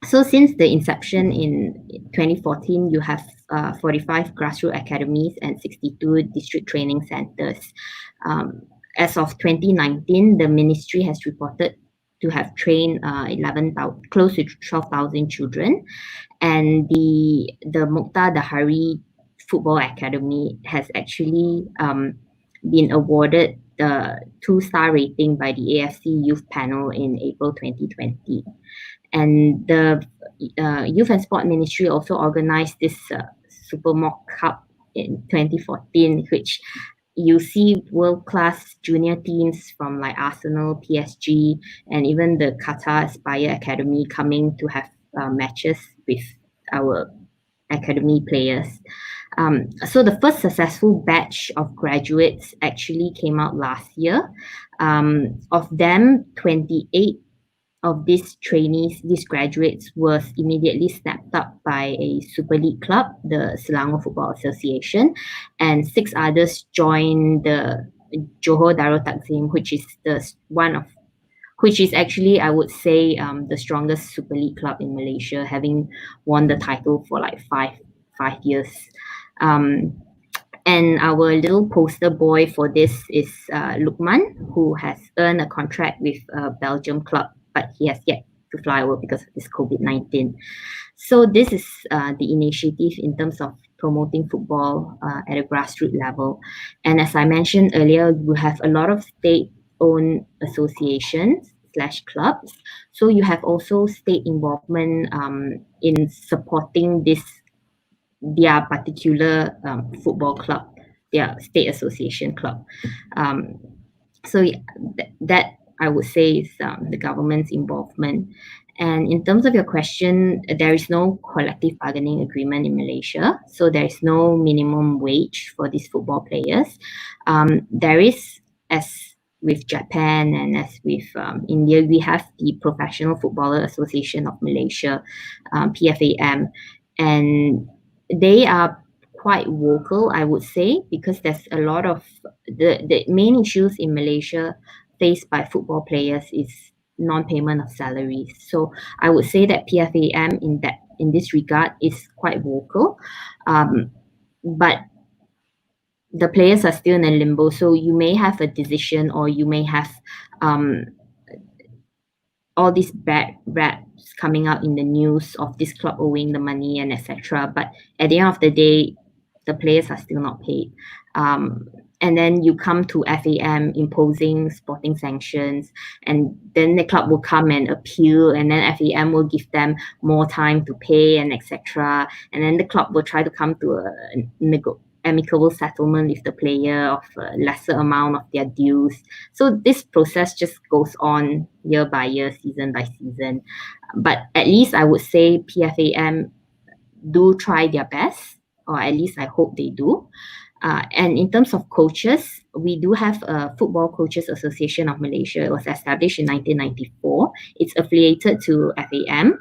So since the inception in 2014, you have 45 grassroots academies and 62 district training centers. As of 2019, the ministry has reported to have trained close to 12,000 children, and the Mokhtar Dahari Football Academy has actually been awarded the 2-star rating by the AFC Youth Panel in April 2020. And the Youth and Sport Ministry also organized this Super Mock Cup in 2014, which you see world-class junior teams from like Arsenal, PSG, and even the Qatar Aspire Academy coming to have matches with our academy players. So the first successful batch of graduates actually came out last year. Of them, 28 of these trainees, these graduates, was immediately snapped up by a Super League club, the Selangor Football Association, and 6 others joined the Johor Darul Takzim, which is actually, I would say, the strongest Super League club in Malaysia, having won the title for like five years. And our little poster boy for this is Lukman, who has earned a contract with a Belgium club, but he has yet to fly over because of this COVID-19. So this is the initiative in terms of promoting football at a grassroots level. And as I mentioned earlier, we have a lot of state-owned associations / clubs. So you have also state involvement in supporting their particular football club, their state association club. So that I would say is the government's involvement. And in terms of your question, there is no collective bargaining agreement in Malaysia, so there is no minimum wage for these football players. There is, as with Japan and as with India, we have the Professional Footballer Association of Malaysia, PFAM, and they are quite vocal, I would say, because there's a lot of the main issues in Malaysia faced by football players is non-payment of salaries. So I would say that PFAM in this regard is quite vocal, but the players are still in a limbo. So you may have a decision, or you may have all these bad raps coming out in the news of this club owing the money and etc. But at the end of the day, the players are still not paid. And then you come to FAM imposing sporting sanctions, and then the club will come and appeal, and then FAM will give them more time to pay and etc. And then the club will try to come to a amicable settlement with the player of a lesser amount of their dues. So this process just goes on year by year, season by season. But at least I would say PFAM do try their best, or at least I hope they do. And in terms of coaches, we do have a Football Coaches Association of Malaysia. It was established in 1994. It's affiliated to FAM.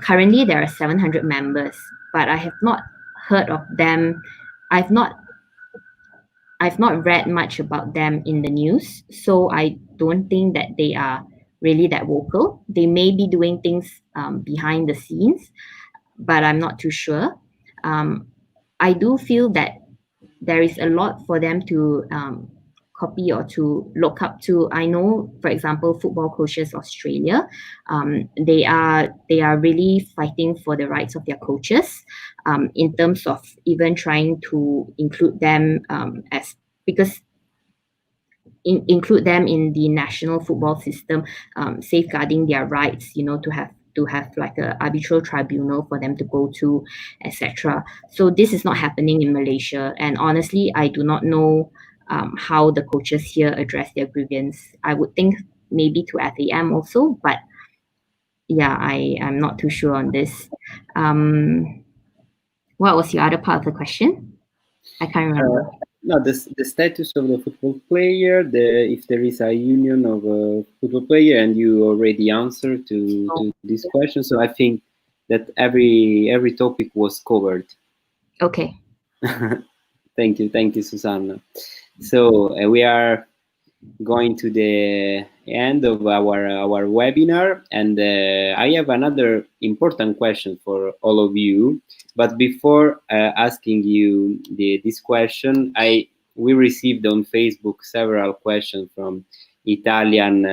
Currently, there are 700 members, but I have not heard of them. I've not read much about them in the news, so I don't think that they are really that vocal. They may be doing things behind the scenes, but I'm not too sure. I do feel that there is a lot for them to copy or to look up to. I know, for example, Football Coaches Australia, they are really fighting for the rights of their coaches, in terms of even trying to include them include them in the national football system, safeguarding their rights, to have like a arbitral tribunal for them to go to, etc. So this is not happening in Malaysia, and honestly, I do not know how the coaches here address their grievance. I would think maybe to FAM also, but yeah, I'm not too sure on this. What was your other part of the question? I can't remember. No, the status of the football player, if there is a union of a football player, and you already answered to this question. So I think that every topic was covered. Okay. Thank you, Susanah. So we are going to the end of our webinar, and I have another important question for all of you. But before asking you this question, we received on Facebook several questions from Italian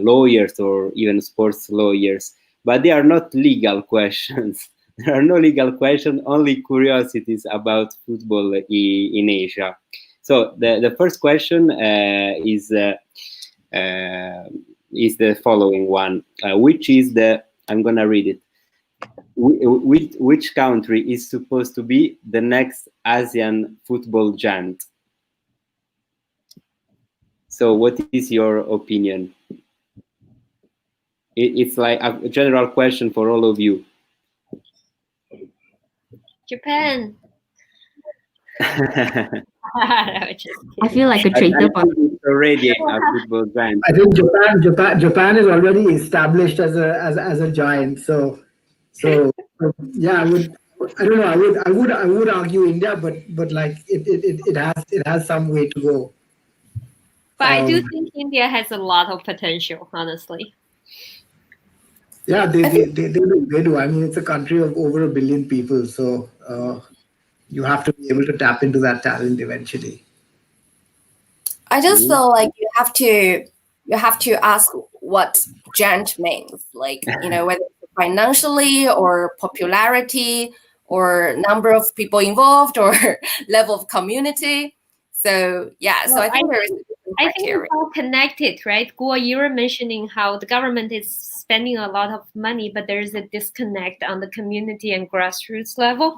lawyers or even sports lawyers, but they are not legal questions. There are no legal questions, only curiosities about football in Asia. So the first question is the following one, which is I'm gonna read it. Which country is supposed to be the next ASEAN football giant? So what is your opinion? It's like a general question for all of you. Japan. I feel like a traitor for It's already a football giant. I think Japan is already established as a giant. So yeah, I don't know. I would argue India, but like it has some way to go. But I do think India has a lot of potential, honestly. Yeah, they do. I mean, it's a country of over 1 billion people, so you have to be able to tap into that talent eventually. I just feel like you have to ask what giant means, like, you know, whether financially or popularity or number of people involved or level of community. So yeah, so I think there is a different I think criteria. it's all connected, right? Guo, you were mentioning how the government is spending a lot of money, but there's a disconnect on the community and grassroots level.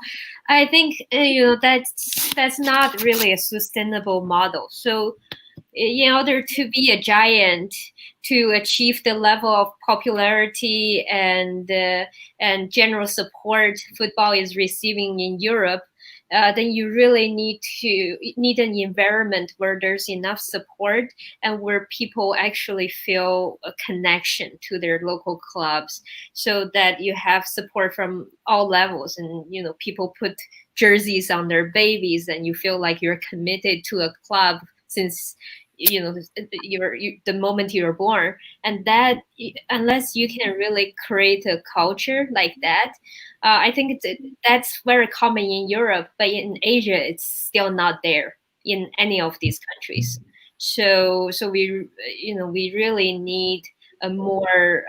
I think that's not really a sustainable model. So in order to be a giant, to achieve the level of popularity and general support football is receiving in Europe, then you really need an environment where there's enough support and where people actually feel a connection to their local clubs, so that you have support from all levels, and people put jerseys on their babies and you feel like you're committed to a club since the moment you were born. And that, unless you can really create a culture like that, I think that's very common in Europe, but in Asia it's still not there in any of these countries. So we really need a more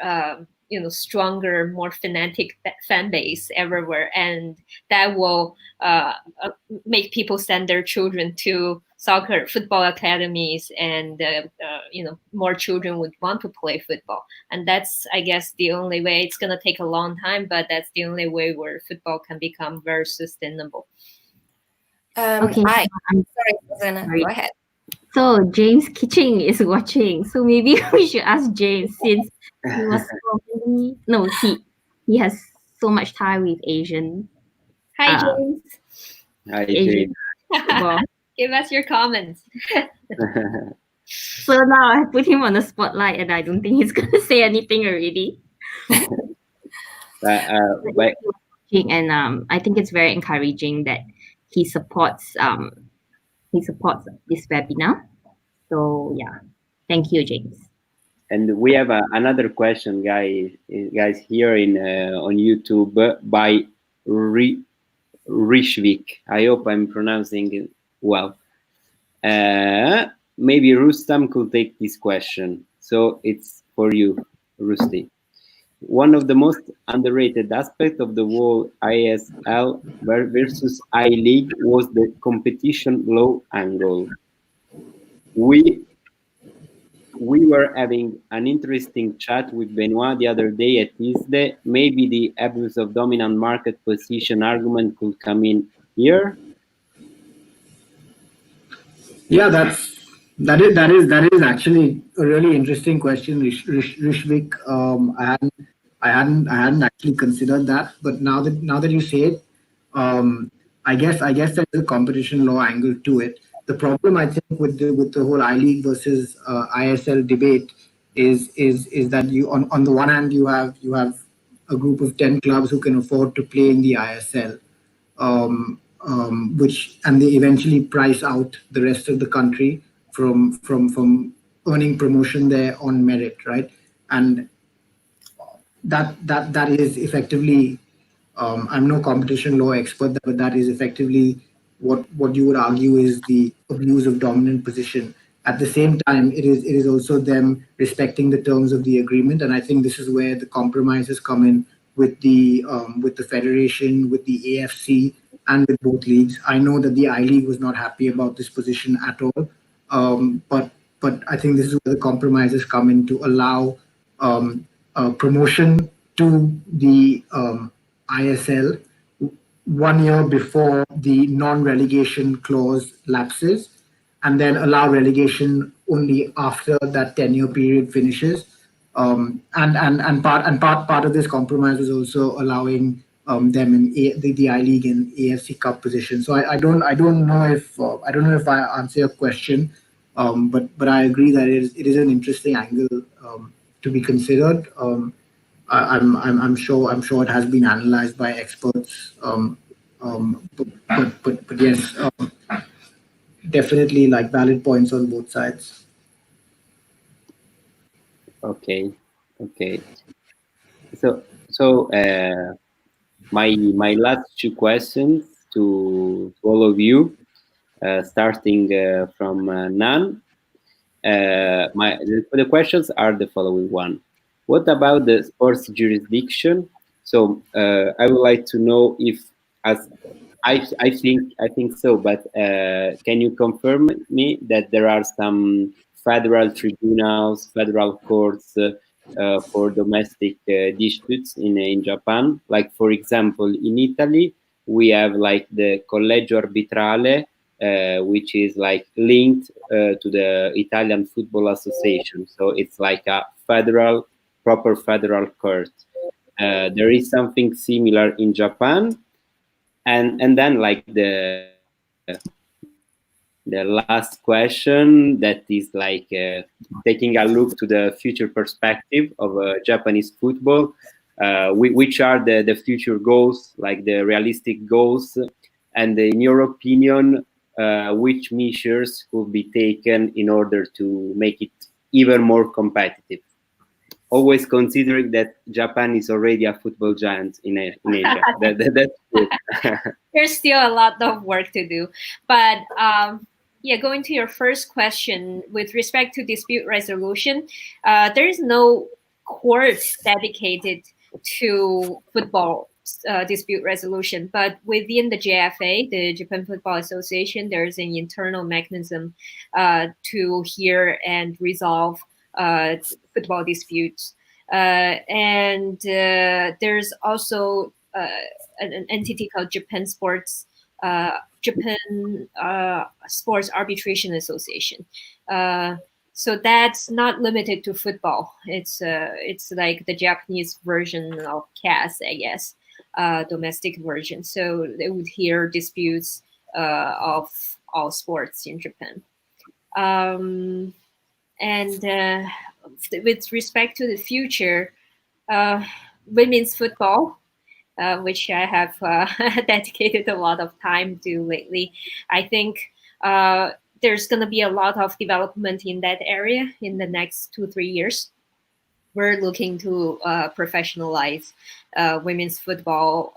stronger, more fanatic fan base everywhere, and that will make people send their children to football academies, and more children would want to play football. And that's, I guess, the only way. It's going to take a long time, but that's the only way where football can become very sustainable. Okay, Sorry, Susanah, sorry. go ahead. So James Kitching is watching. So maybe we should ask James, since he was he has so much time with Asian. Hi, James. Hi, James. Well, give us your comments. So now I put him on the spotlight, and I don't think he's gonna say anything already. And I think it's very encouraging that he supports this webinar. So yeah, thank you, James. And we have another question, guys here on YouTube by Rishvik. I hope I'm pronouncing it well. Maybe Rustam could take this question. So it's for you, Rusty. One of the most underrated aspects of the whole ISL versus I-League was the competition law angle. We were having an interesting chat with Benoit the other day at ISDE. Maybe the abuse of dominant market position argument could come in here. Yeah, that is actually a really interesting question, Rishvik. I hadn't actually considered that, but now that you say it, I guess there's a competition law angle to it. The problem, I think, with the whole I-League versus ISL debate is that you on the one hand you have a group of 10 clubs who can afford to play in the ISL, and they eventually price out the rest of the country from earning promotion there on merit, right? And that is effectively, I'm no competition law expert, but that is effectively what you would argue is the abuse of dominant position. At the same time, it is also them respecting the terms of the agreement, and I think this is where the compromises come in with the federation, with the AFC, and with both leagues. I know that the I-League was not happy about this position at all, but I think this is where the compromises come in to allow promotion to the ISL 1 year before the non-relegation clause lapses, and then allow relegation only after that 10-year period finishes. And part of this compromise is also allowing them in the I League and AFC Cup position. So I don't know if I answer your question, but I agree that it is an interesting angle to be considered. I'm sure it has been analyzed by experts. But yes, definitely like valid points on both sides. Okay. So my last two questions to all of you, starting from Nan. The questions are the following one. What about the sports jurisdiction? So I would like to know if, as I think so, but can you confirm me that there are some federal tribunals, federal courts for domestic disputes in Japan? Like, for example, in Italy, we have like the Collegio Arbitrale, which is like linked to the Italian Football Association. So it's like a proper federal court. There is something similar in Japan, and then like the last question that is like taking a look to the future perspective of Japanese football. Which are the future goals, like the realistic goals, and in your opinion, which measures could be taken in order to make it even more competitive? Always considering that Japan is already a football giant in Asia. That's good. There's still a lot of work to do, but yeah, going to your first question with respect to dispute resolution, there is no court dedicated to football dispute resolution, but within the JFA, the Japan Football Association, there's an internal mechanism to hear and resolve football disputes. And there's also an entity called Japan Sports Arbitration Association. So that's not limited to football. It's like the Japanese version of CAS, I guess, domestic version. So they would hear disputes of all sports in Japan. And with respect to the future, women's football, which I have dedicated a lot of time to lately, I think there's going to be a lot of development in that area in the next 2-3 years. We're looking to professionalize women's football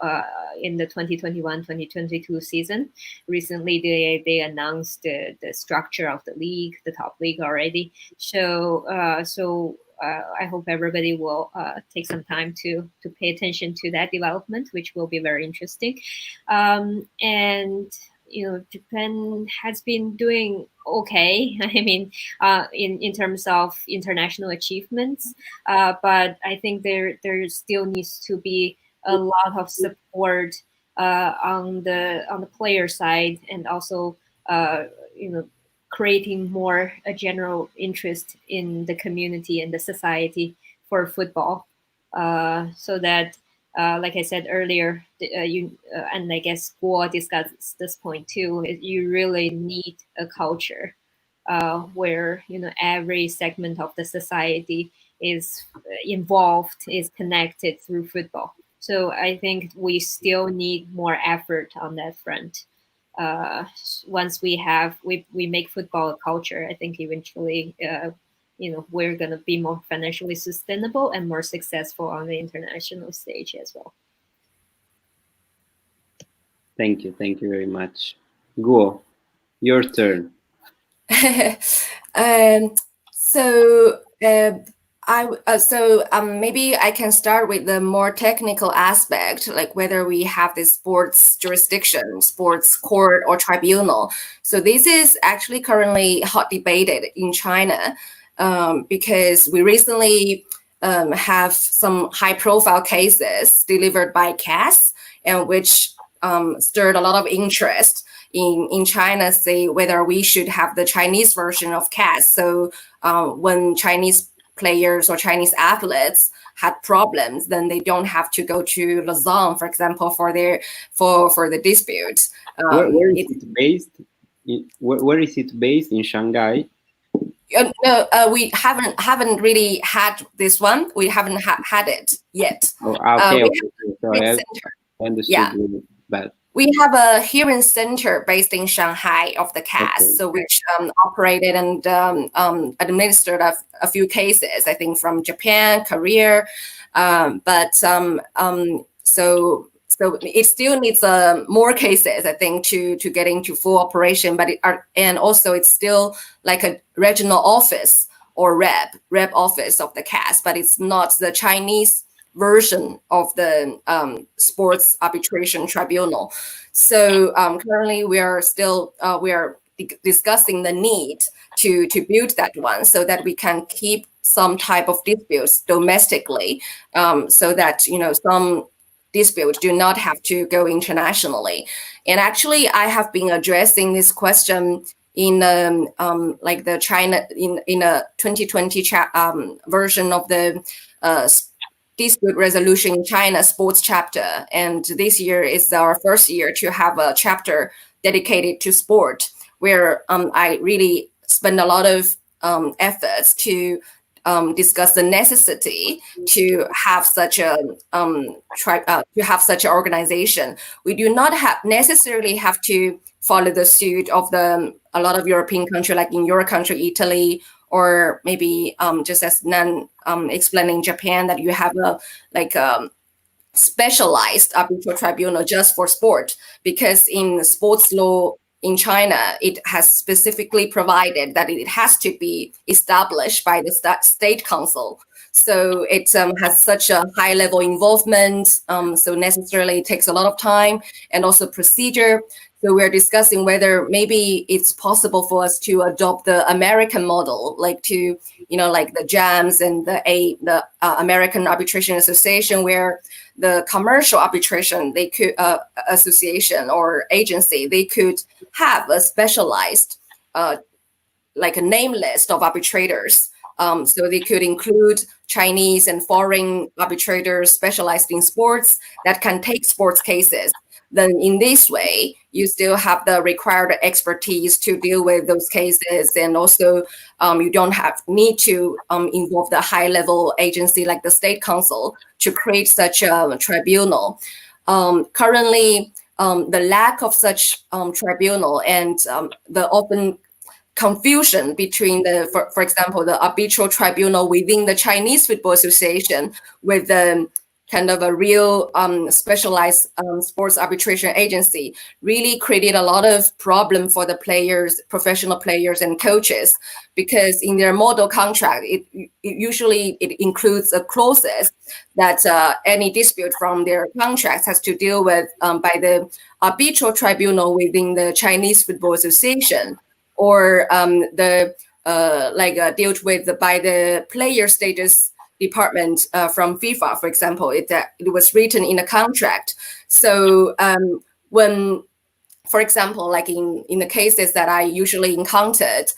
in the 2021-2022 season. Recently, they announced the structure of the league, the top league already. So I hope everybody will take some time to pay attention to that development, which will be very interesting. And Japan has been doing okay. I mean, in terms of international achievements, but I think there still needs to be a lot of support on the player side, and also creating more a general interest in the community and the society for football, so that. Like I said earlier, and I guess Guo discussed this point too. You really need a culture where every segment of the society is involved, is connected through football. So I think we still need more effort on that front. Once we make football a culture, I think eventually. We're going to be more financially sustainable and more successful on the international stage as well. Thank you very much. Guo, your turn. Maybe I can start with the more technical aspect, like whether we have this sports jurisdiction, sports court, or tribunal. So this is actually currently hot debated in China. Because we recently have some high-profile cases delivered by CAS, and which stirred a lot of interest in China, say whether we should have the Chinese version of CAS. So when Chinese players or Chinese athletes had problems, then they don't have to go to Lausanne, for example, for the dispute. Where is it based? Where is it based? In Shanghai? No, we haven't really had this one. We haven't had it yet. Oh, okay. Sorry, I understood that. We have a hearing center based in Shanghai of the CAS, Okay. so which operated and administered a few cases, I think, from Japan, Korea, so it still needs more cases, I think, to get into full operation. But and also it's still like a regional office or rep office of the CAS, but it's not the Chinese version of the sports arbitration tribunal. So currently we are still discussing the need to build that one so that we can keep some type of disputes domestically, so that some disputes do not have to go internationally. And actually, I have been addressing this question in like the China in a 2020 version of the dispute resolution in China sports chapter, and this year is our first year to have a chapter dedicated to sport, where I really spend a lot of efforts to discuss the necessity to have such an organization. We do not necessarily have to follow the suit of a lot of European countries, like in your country, Italy, or maybe just as Nan explaining Japan, that you have a specialized arbitral tribunal just for sport, because in sports law in China, it has specifically provided that it has to be established by the state council. So it has such a high level involvement, so necessarily it takes a lot of time and also procedure. So we're discussing whether maybe it's possible for us to adopt the American model, like the JAMS and the American Arbitration Association, where the commercial arbitration association or agency, they could have a specialized like a name list of arbitrators. So they could include Chinese and foreign arbitrators specialized in sports that can take sports cases. Then in this way, you still have the required expertise to deal with those cases. And also you don't need to involve the high level agency like the state council to create such a tribunal. Currently, the lack of such tribunal and the open confusion between for example, the arbitral tribunal within the Chinese Football Association with the kind of a real specialized sports arbitration agency really created a lot of problem for the players, professional players and coaches, because in their model contract, it usually includes a clauses that any dispute from their contracts has to deal with by the arbitral tribunal within the Chinese Football Association, or dealt with by the player status department from FIFA, for example. It was written in a contract. So when, for example, like in the cases that I usually encountered,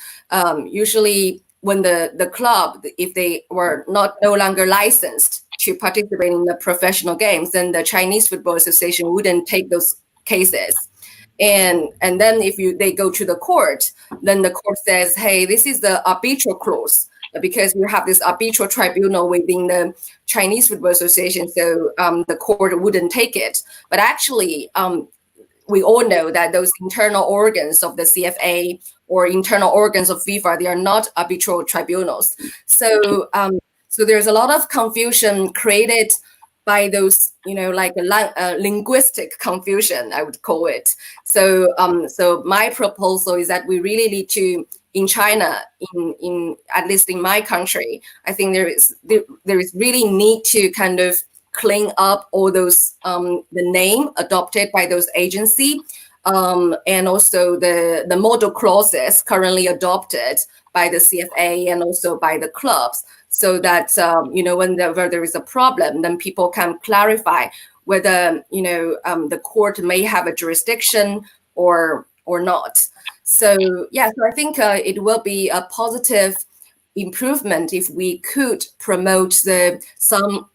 usually when the club, if they were no longer licensed to participate in the professional games, then the Chinese Football Association wouldn't take those cases. And then if they go to the court, then the court says, hey, this is the arbitral clause, because you have this arbitral tribunal within the Chinese Football Association, so the court wouldn't take it. But actually, we all know that those internal organs of the CFA or internal organs of FIFA, they are not arbitral tribunals. So there's a lot of confusion created by those, like a linguistic confusion, I would call it. So my proposal is that we really need to, in China, in at least in my country, I think there is really need to kind of clean up all those the name adopted by those agency, and also the model clauses currently adopted by the CFA and also by the clubs, so that whenever there is a problem, then people can clarify whether the court may have a jurisdiction or not. So I think it will be a positive improvement if we could promote some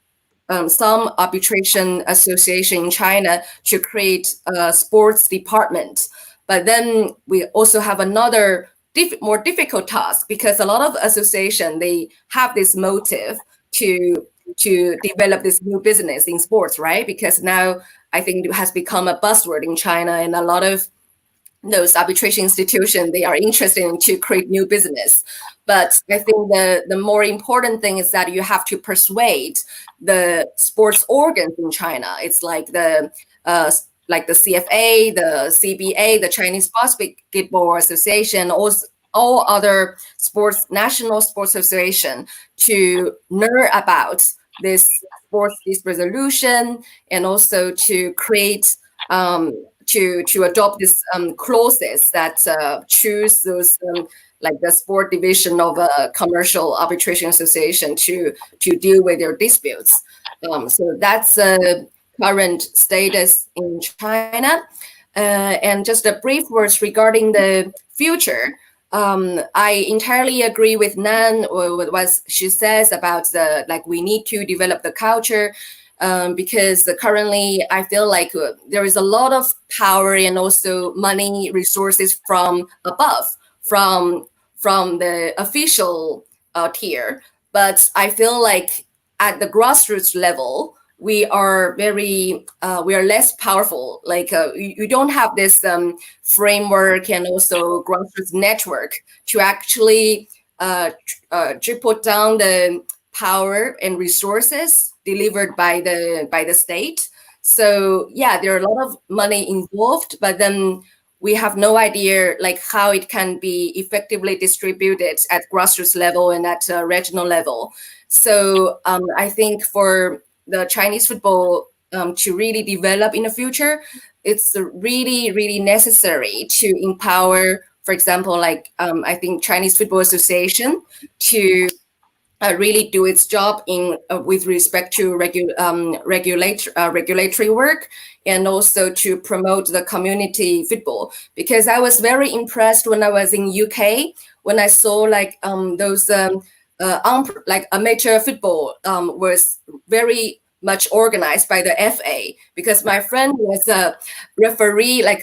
arbitration association in China to create a sports department. But then we also have another more difficult task, because a lot of association, they have this motive to develop this new business in sports, right? Because now I think it has become a buzzword in China, and a lot of those arbitration institutions, they are interested in to create new business. But I think the more important thing is that you have to persuade the sports organs in China. It's like the CFA, the CBA, the Chinese Basketball Association, all other national sports association, to learn about this sports dispute resolution, and also to create to adopt these clauses that choose those like the sport division of a commercial arbitration association to deal with their disputes. So that's the current status in China. And just a brief words regarding the future. I entirely agree with Nan, with what she says about we need to develop the culture. Because currently I feel like there is a lot of power and also money resources from above, from the official tier. But I feel like at the grassroots level, we are less powerful. Like you don't have this framework and also grassroots network to actually put down the power and resources delivered by the state. So yeah, there are a lot of money involved, but then we have no idea like how it can be effectively distributed at grassroots level and at regional level. So I think for the Chinese football to really develop in the future, it's really, really necessary to empower, for example, like I think Chinese Football Association to really do its job in with respect to regulatory work, and also to promote the community football. Because I was very impressed when I was in UK, when I saw like those like amateur football was very much organized by the FA. Because my friend was a referee, like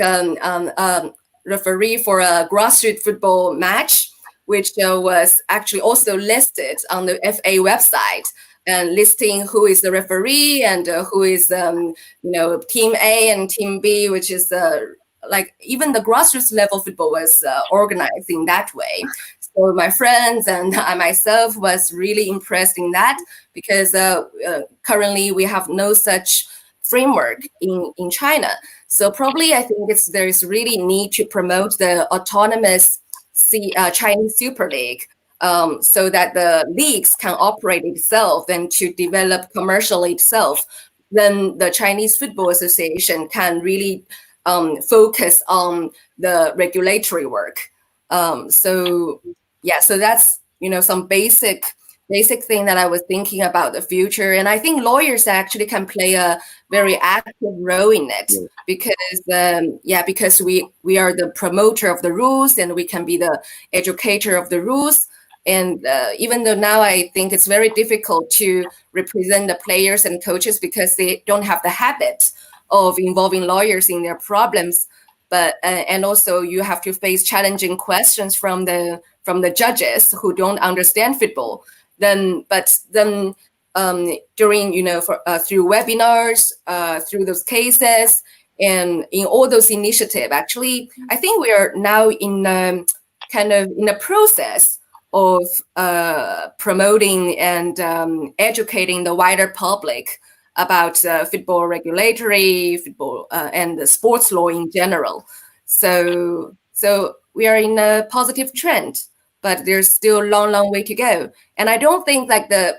referee for a grassroots football match, which was actually also listed on the FA website, and listing who is the referee and who is team A and team B, which is like even the grassroots level football was organized in that way. So my friends and I myself was really impressed in that, because currently we have no such framework in China. So probably I think there is really need to promote the autonomous Chinese Super League, so that the leagues can operate itself and to develop commercially itself. Then the Chinese Football Association can really focus on the regulatory work. So that's some basic thing that I was thinking about the future. And I think lawyers actually can play a very active role in it, because we are the promoter of the rules, and we can be the educator of the rules. And even though now I think it's very difficult to represent the players and coaches because they don't have the habit of involving lawyers in their problems, but and also you have to face challenging questions from the judges who don't understand football. Then during through webinars, through those cases, and in all those initiatives, actually, I think we are now in a process of promoting and educating the wider public about football regulatory, football and the sports law in general. So we are in a positive trend, but there's still a long way to go. And I don't think like the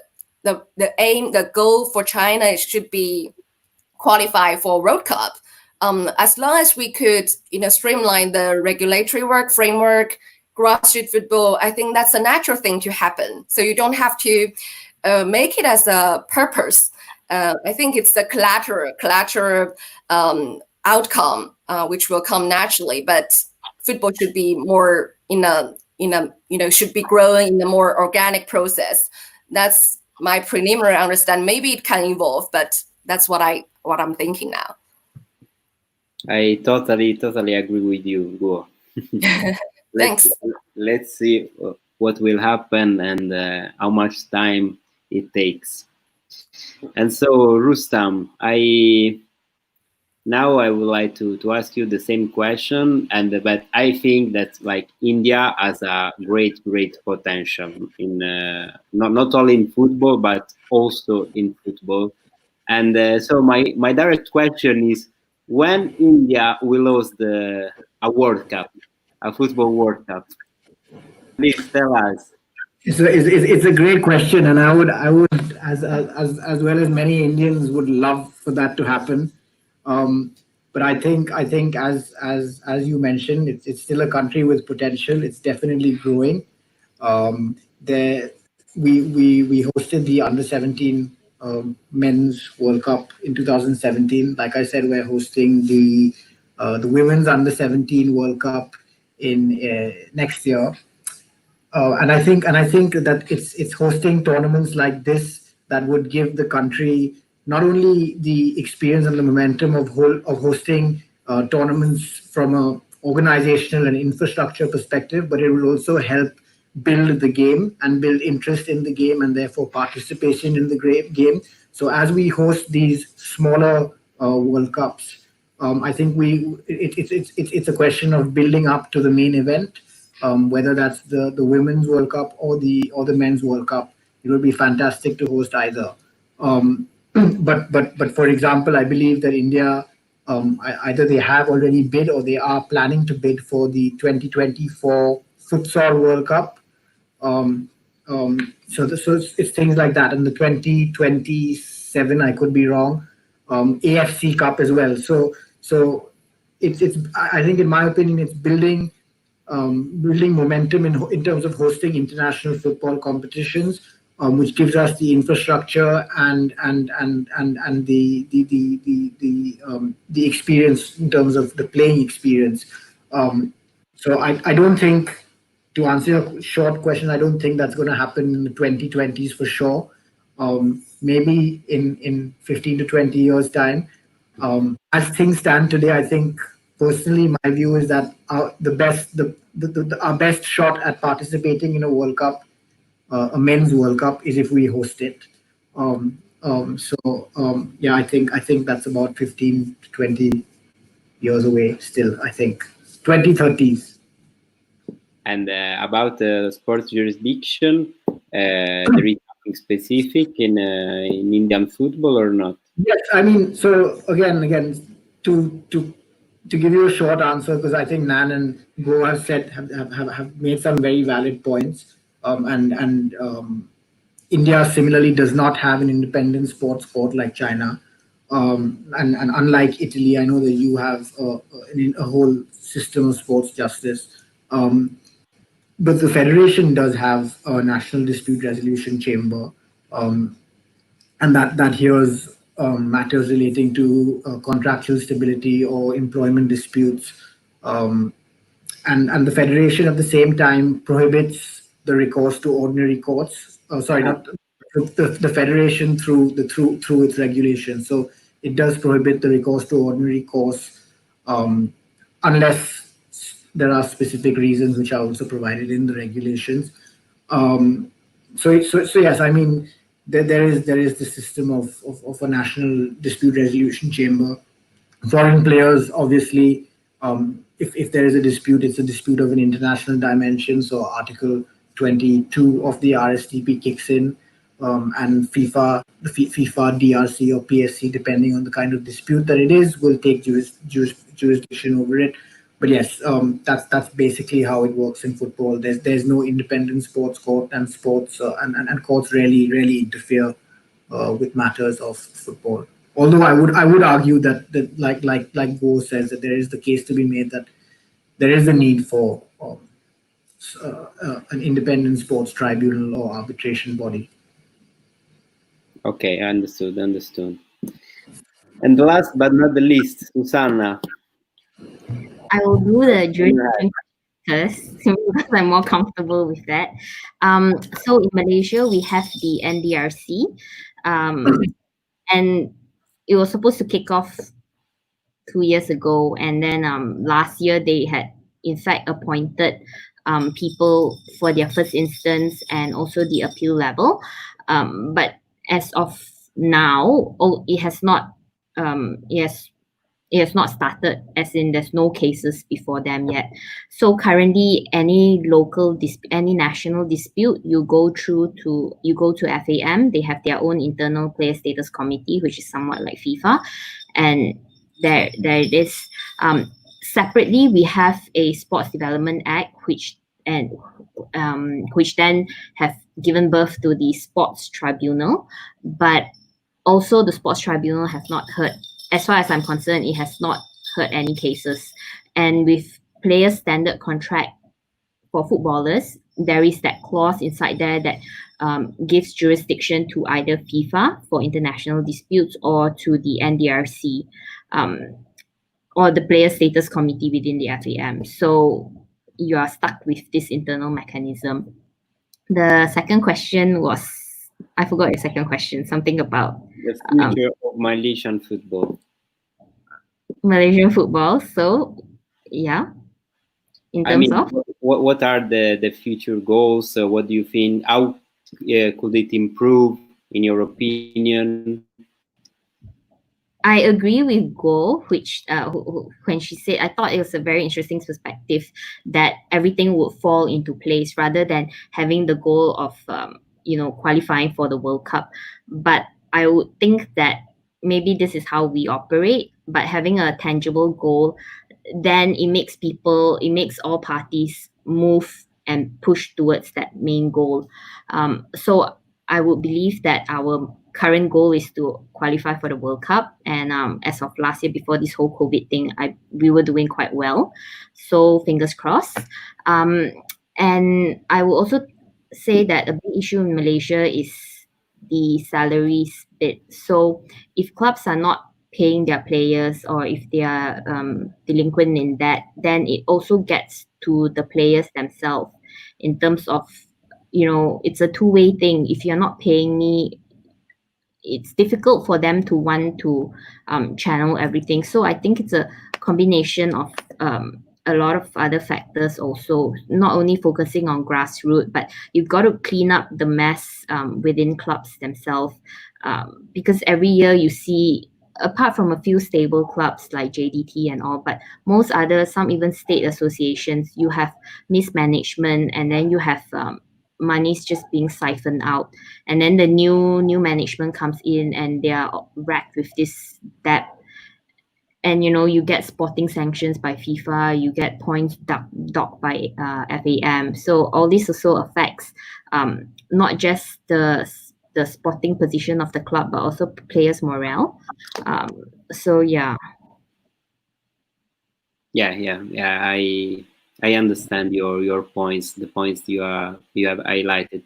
aim, the goal for China should be qualify for World Cup. As long as we could, streamline the regulatory work framework, grassroots football, I think that's a natural thing to happen. So you don't have to make it as a purpose. I think it's the collateral outcome which will come naturally. But football should be more in a should be growing in a more organic process. That's my preliminary understanding. Maybe it can evolve, but that's what I'm thinking now. I totally agree with you, Guo. Thanks. Let's see what will happen and how much time it takes. And so, Rustam, now I would like to ask you the same question, but I think that like India has a great potential in not only in football but also in football. And so my direct question is, when India will host a World Cup, a football World Cup? Please tell us. It's a great question, and I would as well as many Indians would love for that to happen. But I think as you mentioned, it's still a country with potential. It's definitely growing. There we hosted the under-17 men's World Cup in 2017. Like I said, we're hosting the women's under-17 World Cup in next year. And I think that it's hosting tournaments like this that would give the country not only the experience and the momentum of hosting tournaments from a organizational and infrastructure perspective, but it will also help build the game and build interest in the game and therefore participation in the game. So as we host these smaller World Cups, I think it's a question of building up to the main event. Whether that's the women's World Cup or the men's World Cup, it would be fantastic to host either. But for example, I believe that India either they have already bid or they are planning to bid for the 2024 Futsal World Cup. So it's things like that, and the 2027, I could be wrong, AFC Cup as well. So it's I think, in my opinion, it's building momentum in terms of hosting international football competitions, which gives us the infrastructure and the experience in terms of the playing experience. So I don't think, to answer your short question, I don't think that's going to happen in the 2020s for sure. Maybe in 15 to 20 years' time. As things stand today, I think personally, my view is that our best shot at participating in a World Cup, a men's World Cup, is if we host it. Yeah, I think that's about 15 to 20 years away still. I think 2030s. And about sports jurisdiction, there is something specific in Indian football or not? Yes, I mean, so again, to give you a short answer, because I think Nan and Guo have made some very valid points, and India similarly does not have an independent sports court like China, and unlike Italy, I know that you have a whole system of sports justice. But the federation does have a national dispute resolution chamber, and that hears matters relating to contractual stability or employment disputes. And the federation at the same time prohibits the recourse to ordinary courts. Not the federation through its regulations. So it does prohibit the recourse to ordinary courts unless there are specific reasons which are also provided in the regulations. So yes, I mean, there is the system of a national dispute resolution chamber. Foreign players, obviously, if there is a dispute, it's a dispute of an international dimension. So Article 22 of the RSTP kicks in, and FIFA, DRC or PSC, depending on the kind of dispute that it is, will take jurisdiction over it. But yes, that's basically how it works in football. There's no independent sports court, and sports and courts rarely interfere with matters of football. Although I would argue that like Guo says, that there is the case to be made that there is a need for an independent sports tribunal or arbitration body. Okay, understood. And last but not the least, Susanah. I will do the jurisdiction first because I'm more comfortable with that. So in Malaysia, we have the NDRC, and it was supposed to kick off 2 years ago, and then last year they had in fact appointed people for their first instance and also the appeal level, but as of now, it has not it has not started, as in there's no cases before them yet. So currently, any any national dispute, you go to FAM. They have their own internal player status committee, which is somewhat like FIFA, and there it is. Separately, we have a Sports Development Act, which then have given birth to the Sports Tribunal, but also the Sports Tribunal has not heard, as far as I'm concerned, it has not heard any cases. And with player standard contract for footballers, there is that clause inside there that gives jurisdiction to either FIFA for international disputes or to the NDRC, or the player status committee within the FAM. So you are stuck with this internal mechanism. The second question was, I forgot your second question, something about the future of Malaysian football. Malaysian football. So yeah, in terms of what are the future goals? What do you think? How could it improve, in your opinion? I agree with Guo, which when she said, I thought it was a very interesting perspective that everything would fall into place rather than having the goal of qualifying for the World Cup. But I would think that maybe this is how we operate, but having a tangible goal, then it makes all parties move and push towards that main goal. So I would believe that our current goal is to qualify for the World Cup, and as of last year, before this whole COVID thing, we were doing quite well. So fingers crossed. And I will also say that a big issue in Malaysia is the salaries bit. So if clubs are not paying their players, or if they are delinquent in that, then it also gets to the players themselves in terms of, it's a two-way thing. If you're not paying me, it's difficult for them to want to channel everything. So I think it's a combination of a lot of other factors also, not only focusing on grassroots, but you've got to clean up the mess within clubs themselves, because every year you see, apart from a few stable clubs like JDT and all, but most others, some even state associations, you have mismanagement, and then you have money's just being siphoned out, and then the new management comes in and they are racked with this debt, and you get sporting sanctions by FIFA, you get points docked by FAM. So all this also affects not just the sporting position of the club, but also players' morale. So yeah. I understand your points, the points you have highlighted.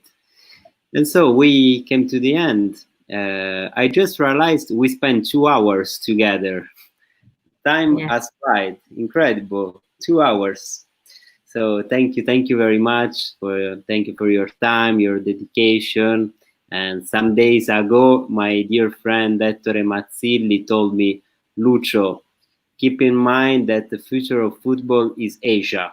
And so we came to the end. I just realized we spent 2 hours together. Time has flied, incredible, 2 hours. So thank you very much. Thank you for your time, your dedication. And some days ago, my dear friend Ettore Mazzilli told me, Lucio, keep in mind that the future of football is Asia.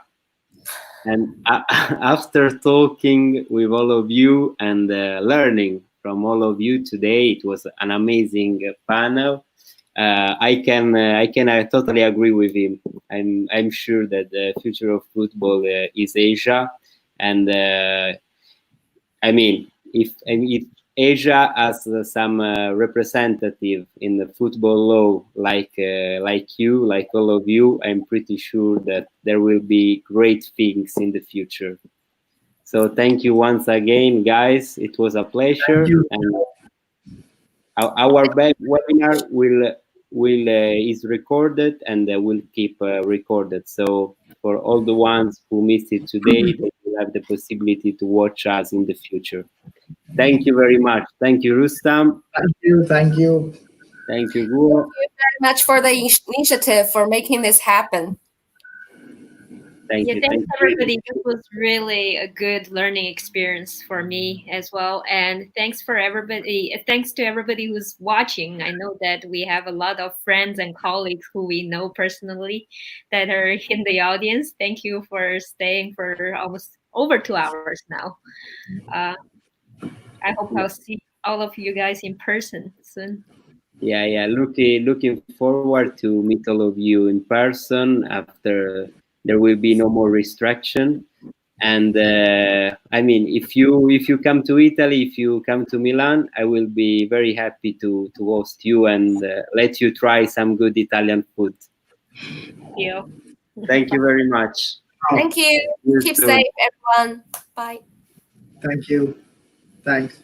And after talking with all of you and learning from all of you today, it was an amazing panel. I can totally agree with him. I'm sure that the future of football is Asia, and if Asia has some representative in the football law, like you, like all of you, I'm pretty sure that there will be great things in the future. So thank you once again, guys. It was a pleasure. And our webinar is recorded and will keep recorded. So for all the ones who missed it today, they will have the possibility to watch us in the future. Thank you very much. Thank you, Rustam. Thank you. Thank you. Thank you, Guo. Thank you very much for the initiative for making this happen. Thank you. Thanks Thank everybody. you. This was really a good learning experience for me as well. And thanks for everybody. Thanks to everybody who's watching. I know that we have a lot of friends and colleagues who we know personally that are in the audience. Thank you for staying for almost over 2 hours now. I hope I'll see all of you guys in person soon. Yeah. Looking forward to meet all of you in person after there will be no more restriction. And I mean, if you come to Italy, if you come to Milan, I will be very happy to host you and let you try some good Italian food. Thank you. Thank you very much. Thank you. See you Keep soon. safe, everyone. Bye. Thank you. Thanks.